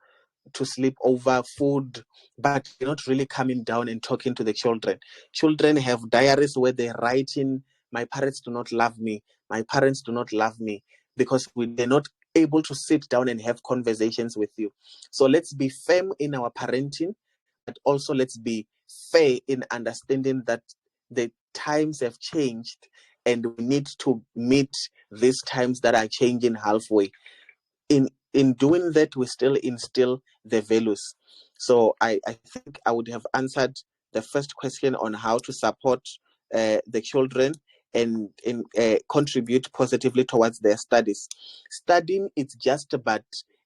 to sleep over, food, but you're not really coming down and talking to the children. Children have diaries where they write in, my parents do not love me, my parents do not love me, because they're not able to sit down and have conversations with you. So let's be firm in our parenting, but also let's be fair in understanding that the times have changed and we need to meet these times that are changing halfway. In doing that, we still instill the values. So I think I would have answered the first question on how to support the children and contribute positively towards their studies. Studying is just but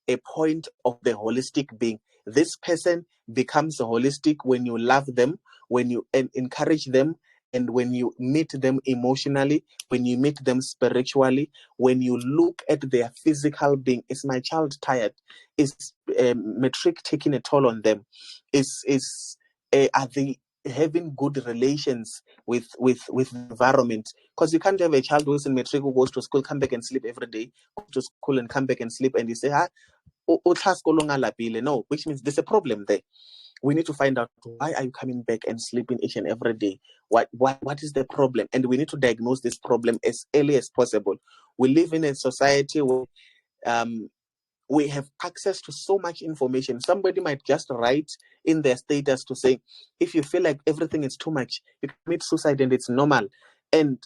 a point of the holistic being. This person becomes holistic when you love them, when you encourage them, and when you meet them emotionally, when you meet them spiritually, when you look at their physical being. Is my child tired? Is matric taking a toll on them? Are they having good relations with the environment? Because you can't have a child who's in matric who goes to school, come back and sleep every day, go to school and come back and sleep, and you say, no, which means there's a problem there. We need to find out, why are you coming back and sleeping each and every day? What is the problem? And we need to diagnose this problem as early as possible. We live in a society where we have access to so much information. Somebody might just write in their status to say, if you feel like everything is too much, you commit suicide and it's normal. And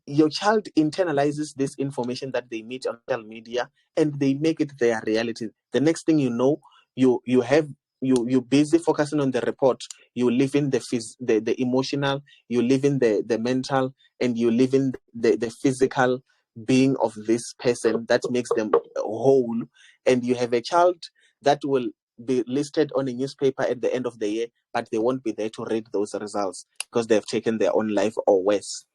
your child internalizes this information that they meet on social media and they make it their reality. The next thing you know, you're busy focusing on the report. You live in the emotional, you live in the mental, and you live in the physical being of this person that makes them whole. And you have a child that will be listed on a newspaper at the end of the year, but they won't be there to read those results because they've taken their own life or worse.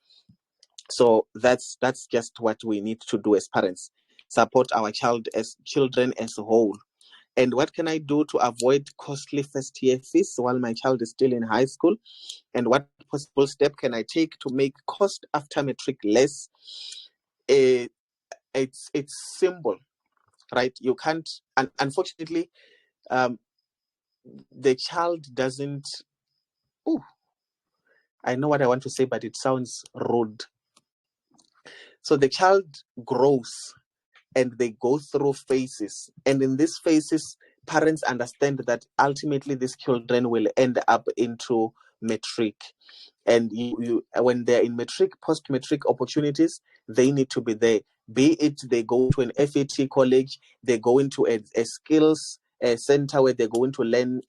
So that's just what we need to do as parents. Support our children as a whole. And what can I do to avoid costly first year fees while my child is still in high school? And what possible step can I take to make cost after matric less? It's simple, right? You can't, and unfortunately, the child doesn't. Oh, I know what I want to say, but it sounds rude. So the child grows and they go through phases. And in these phases, parents understand that ultimately these children will end up into matric. And you when they're in matric, post-matric opportunities, they need to be there. Be it they go to an FAT college, they go into a skills center where they're going to learn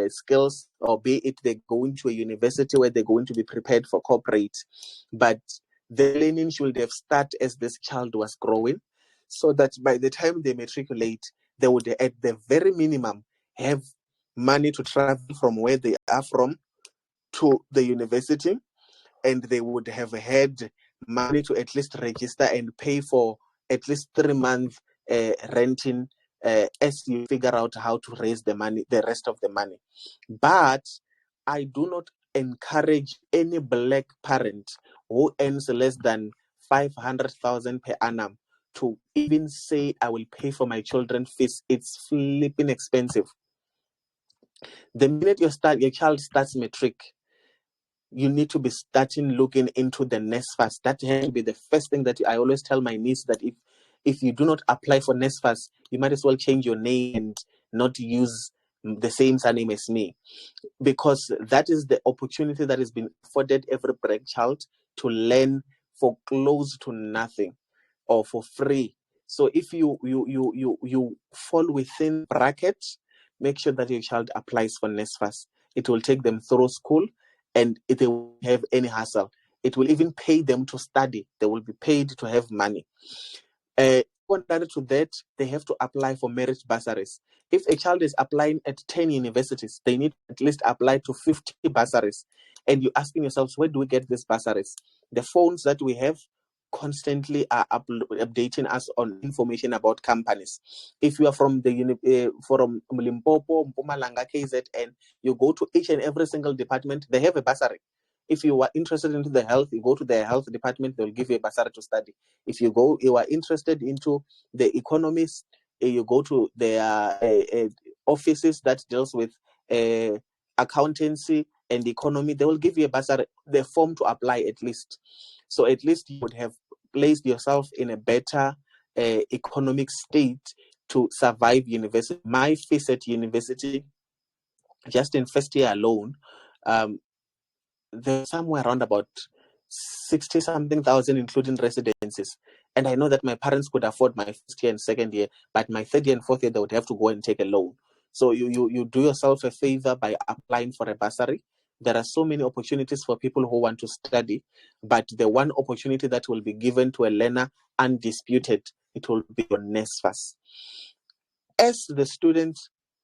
skills, or be it they go into a university where they're going to be prepared for corporate. But the learning should have started as this child was growing, so that by the time they matriculate, they would at the very minimum have money to travel from where they are from to the university, and they would have had money to at least register and pay for at least 3 months renting as you figure out how to raise the money, the rest of the money. But I do not encourage any black parent who earns less than 500,000 per annum to even say, I will pay for my children's fees. It's flipping expensive. The minute your child starts matric, you need to be starting looking into the NSFAS. That has to be the first thing that I always tell my niece, that if you do not apply for NSFAS, you might as well change your name and not use the same surname as me, because that is the opportunity that has been afforded every black child to learn for close to nothing or for free. So if you fall within brackets, make sure that your child applies for NSFAS. It will take them through school, and they won't have any hassle. It will even pay them to study. They will be paid to have money. Contrary to that, they have to apply for merit bursaries. If a child is applying at 10 universities, they need to at least apply to 50 bursaries. And you're asking yourselves, where do we get these bursaries? The phones that we have constantly are updating us on information about companies. If you are from from Limpopo, Mpumalanga, KZN, you go to each and every single department, they have a bursary. If you are interested into the health, you go to the health department, they'll give you a bursary to study. If you are interested into the economics, you go to their offices that deals with accountancy and economy, they will give you a bursary, the form to apply at least. So at least you would have placed yourself in a better economic state to survive university. My fees at university, just in first year alone, there's somewhere around about 60 something thousand, including residences. And I know that my parents could afford my first year and second year, but my third year and fourth year, they would have to go and take a loan. So you do yourself a favor by applying for a bursary. There are so many opportunities for people who want to study, but the one opportunity that will be given to a learner undisputed, it will be on NSFAS. As the student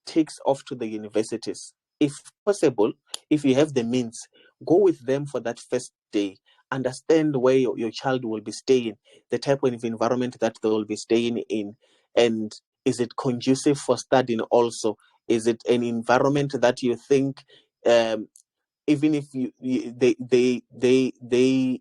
takes off to the universities, if possible, if you have the means, go with them for that first day. Understand where your child will be staying, the type of environment that they will be staying in, and is it conducive for studying also? Is it an environment that you think, even if they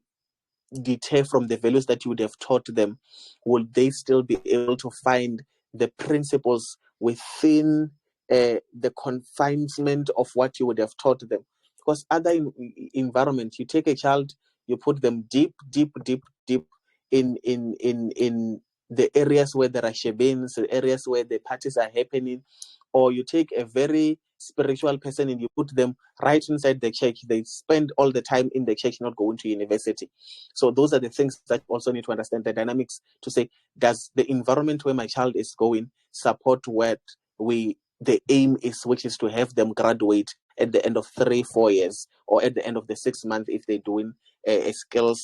deter from the values that you would have taught them, will they still be able to find the principles within the confinement of what you would have taught them? Because other environments, you take a child, you put them deep in the areas where there are shebeens, the areas where the parties are happening, or you take a very spiritual person and you put them right inside the church. They spend all the time in the church, not going to university. So those are the things that you also need to understand the dynamics to say, does the environment where my child is going support what the aim is, which is to have them graduate at the end of 3-4 years, or at the end of the 6 months if they're doing a skills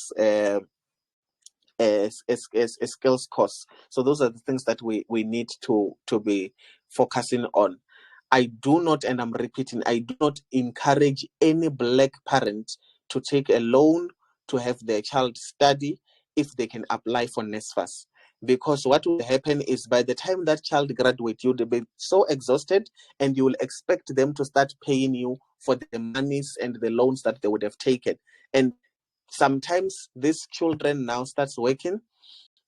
skills course. So those are the things that we need to be focusing on. I do not, and I'm repeating, I do not encourage any black parent to take a loan to have their child study if they can apply for NSFAS. Because what will happen is, by the time that child graduates, you'll be so exhausted, and you will expect them to start paying you for the monies and the loans that they would have taken. And sometimes these children now starts working,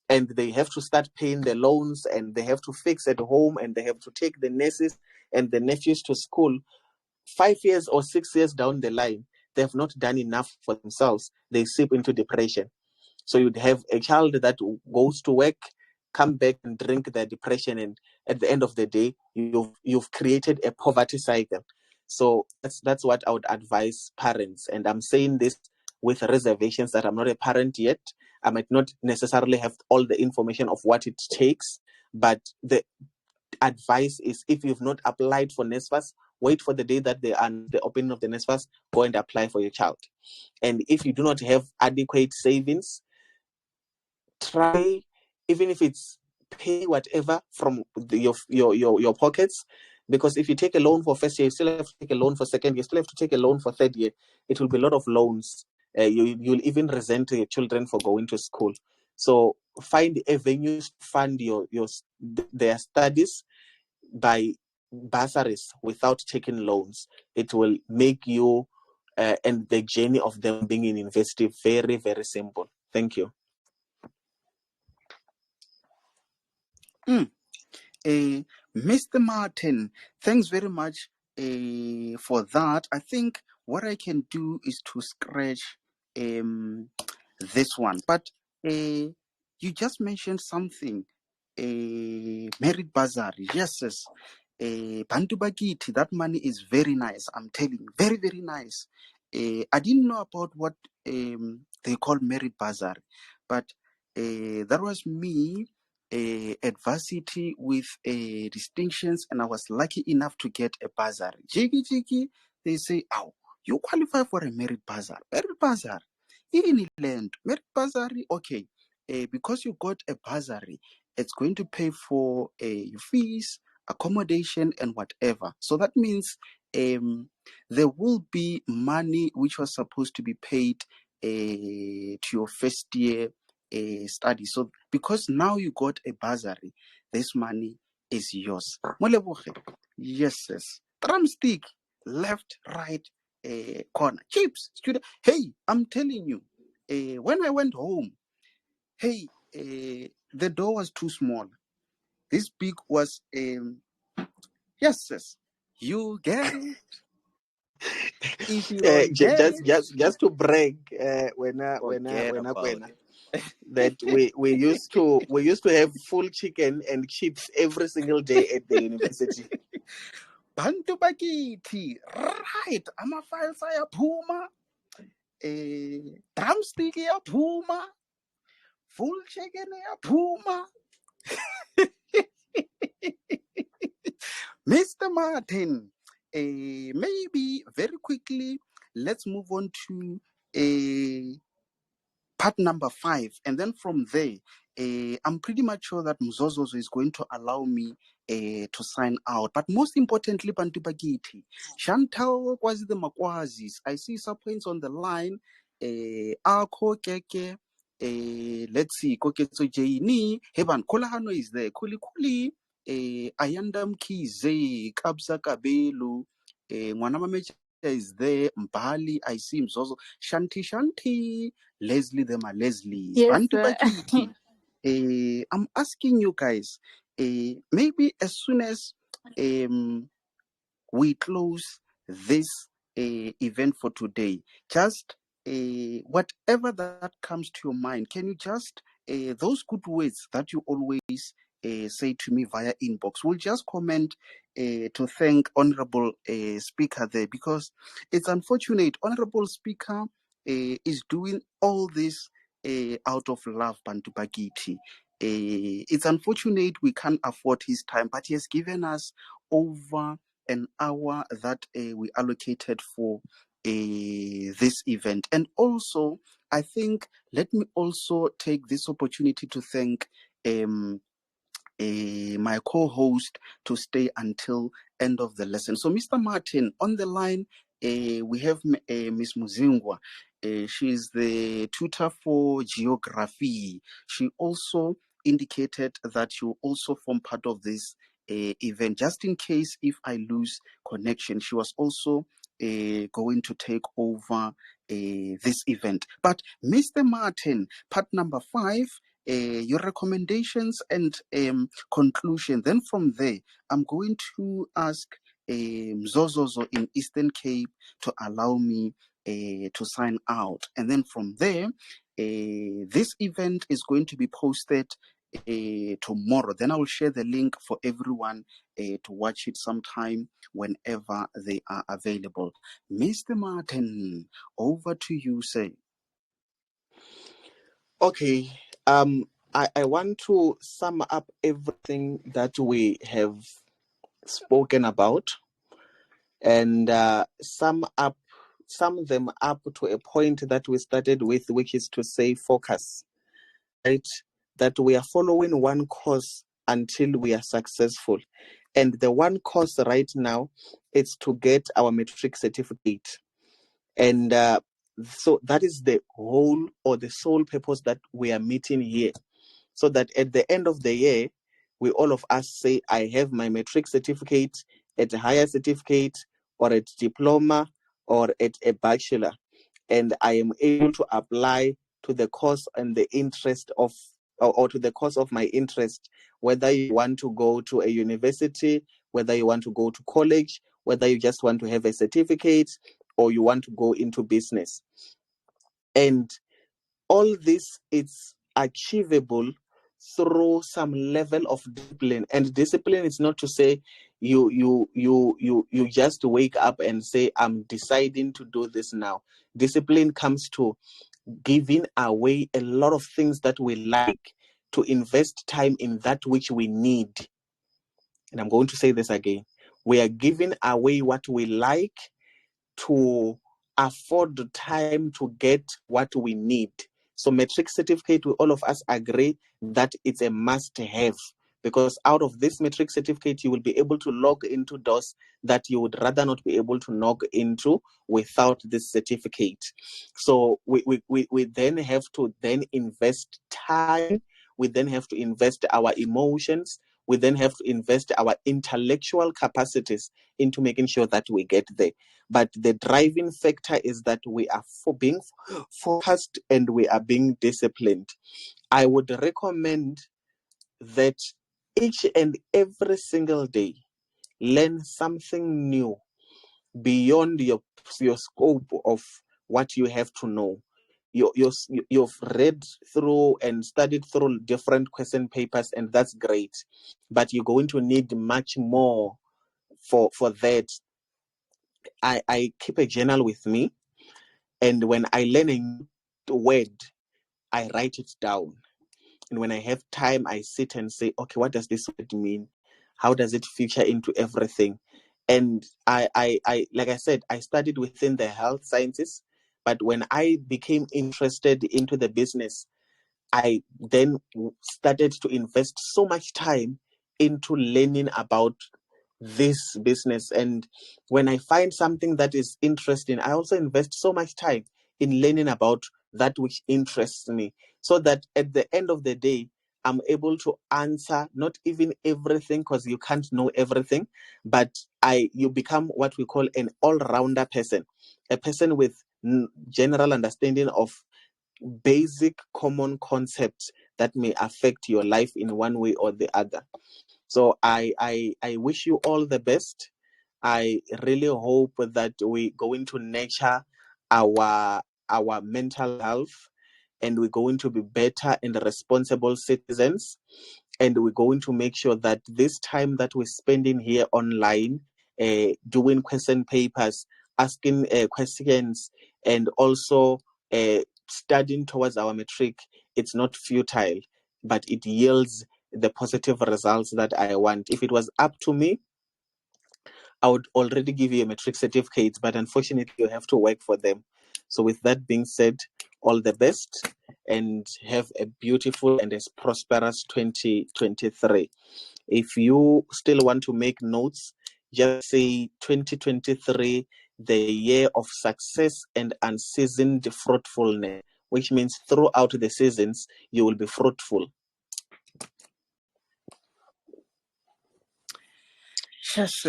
and they have to start paying the loans, and they have to fix at home, and they have to take the nieces and the nephews to school. 5 years or 6 years down the line, they have not done enough for themselves. They slip into depression. So you'd have a child that goes to work, come back and drink their depression, and at the end of the day, you've created a poverty cycle. So that's what I would advise parents. And I'm saying this with reservations that I'm not a parent yet. I might not necessarily have all the information of what it takes, but the advice is, if you've not applied for NSFAS, wait for the day that they are the opening of the NSFAS, go and apply for your child. And if you do not have adequate savings, try, even if it's pay whatever from your pockets, Because if you take a loan for first year, you still have to take a loan for second year, you still have to take a loan for third year. It will be a lot of loans. You'll even resent your children for going to school. So find avenues to fund their studies by bursaries without taking loans. It will make you and the journey of them being in university very, very simple. Thank you. Mr. Martin, thanks very much for that. I think what I can do is to scratch this one. But you just mentioned something. Merit bursary. Yes, yes. Bantu Bagiti, that money is very nice. I'm telling you, very, very nice. I didn't know about what they call merit bursary, but that was me at varsity with distinctions, and I was lucky enough to get a bursary. Jiggy, jiggy, they say, oh, you qualify for a merit bursary. Merit bursary. In land, merit bursary, okay. Because you got a bursary, it's going to pay for your fees, accommodation, and whatever. So that means there will be money which was supposed to be paid to your first year study. So because now you got a bursary, this money is yours. Moleboge. Yes, yes. Drumstick, left, right, corner. Chips, student. Hey, I'm telling you, when I went home, hey, the door was too small. This big was, yes, yes. You get it. If you don't get it, Just to brag, forget about it. that we used to have full chicken and chips every single day at the university. Bantu bakithi, right, ama-files ayaphuma, drumstick iyaphuma, full chicken iyaphuma. Mr. Martin, maybe very quickly, let's move on to part number 5. And then from there, I'm pretty much sure that Mzozozo is going to allow me to sign out. But most importantly, Bantu Bagiti, Chantal Kwazi the Makwazis, I see some points on the line. Ako Keke, let's see, Koketso Jaini, Heban Kolahano is there, Kuli Kuli, Ayandam Kize, Kabza Kabelu, Mwanama Mecha is there, Mbali, I see Mzozo, Shanti, Leslie, them are Leslie. Yes, Bantu sir. Bakiti. I'm asking you guys, maybe as soon as we close this event for today, just whatever that comes to your mind, can you just, those good words that you always say to me via inbox, we'll just comment to thank Honorable Speaker there, because it's unfortunate. Honorable Speaker is doing all this out of love, Bantu Bagiti. It's unfortunate we can't afford his time, but he has given us over an hour that we allocated for this event. And also, I think, let me also take this opportunity to thank my co-host to stay until end of the lesson. So, Mr. Martin, on the line, we have Miss Muzingwa. She's the tutor for geography. She also indicated that she will also form part of this event, just in case if I lose connection. She was also going to take over this event. But Mr. Martin, part number 5, your recommendations and conclusion. Then from there, I'm going to ask Mzozozo in Eastern Cape to allow me to sign out. And then from there, this event is going to be posted tomorrow. Then I will share the link for everyone to watch it sometime whenever they are available. Mr. Martin, over to you, sir. Okay. I want to sum up everything that we have spoken about and sum them up to a point that we started with, which is to say focus, right? That we are following one course until we are successful. And the one course right now is to get our matric certificate. And so that is the whole or the sole purpose that we are meeting here. So that at the end of the year, we all of us say, I have my matric certificate at a higher certificate or at diploma or at a bachelor. And I am able to apply to the course and the interest of, or to the course of my interest, whether you want to go to a university, whether you want to go to college, whether you just want to have a certificate, or you want to go into business. And all this is achievable through some level of discipline. And discipline is not to say you just wake up and say, I'm deciding to do this now. Discipline comes to giving away a lot of things that we like, to invest time in that which we need. And I'm going to say this again. We are giving away what we like to afford the time to get what we need. So matric certificate, we all of us agree that it's a must have, because out of this matric certificate, you will be able to log into doors that you would rather not be able to log into without this certificate. So we then have to then invest time. We then have to invest our emotions. We then have to invest our intellectual capacities into making sure that we get there. But the driving factor is that we are being focused and we are being disciplined. I would recommend that each and every single day, learn something new beyond your scope of what you have to know. You've read through and studied through different question papers, and that's great. But you're going to need much more for that. I keep a journal with me, and when I learn a new word, I write it down. And when I have time, I sit and say, okay, what does this word mean? How does it feature into everything? And I like I said, I studied within the health sciences, but when I became interested into the business, I then started to invest so much time into learning about this business. And when I find something that is interesting, I also invest so much time in learning about that which interests me, so that at the end of the day, I'm able to answer not even everything, because you can't know everything, but you become what we call an all-rounder person, a person with general understanding of basic common concepts that may affect your life in one way or the other. So I wish you all the best. I really hope that we going to nurture our mental health, and we're going to be better and responsible citizens, and we're going to make sure that this time that we're spending here online, doing question papers, asking questions, and also studying towards our matric, it's not futile, but it yields the positive results that I want. If it was up to me, I would already give you a matric certificate, but unfortunately, you have to work for them. So, with that being said, all the best and have a beautiful and a prosperous 2023. If you still want to make notes, just say 2023, the year of success and unseasoned fruitfulness, which means throughout the seasons, you will be fruitful. Yes.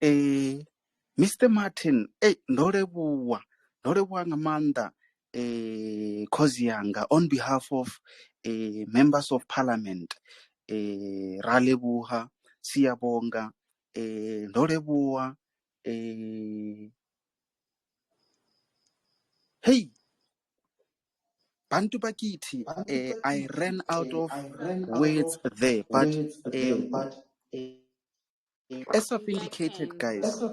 Mr. Martin, Norebuwa Ngamanda, Kozianga, on behalf of members of parliament, Ralebuha, Siabonga, Norebuwa, hey, Bantu Bakiti, I ran out of words there, but as I've indicated, guys,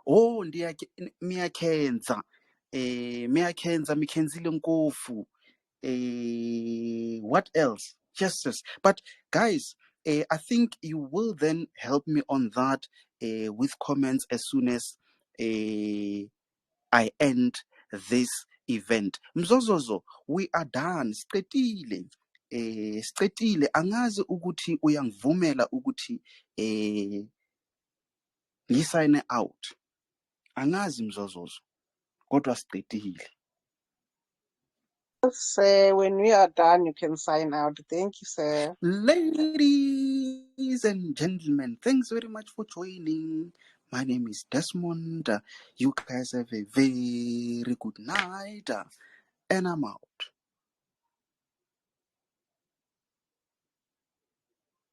oh, miyakenza, mikhenzile nkofu, what else? Yes. But guys, I think you will then help me on that with comments as soon as I end this event. Mzozozo, we are done. Siqedile. sicedile, angazi ukuthi uyangivumela ukuthi ngisayine out. Angazi Mzozozo, kodwa sicedile. Sir, when we are done, you can sign out. Thank you, sir. Ladies and gentlemen, thanks very much for joining. My name is Desmond. You guys have a very good night, and I'm out.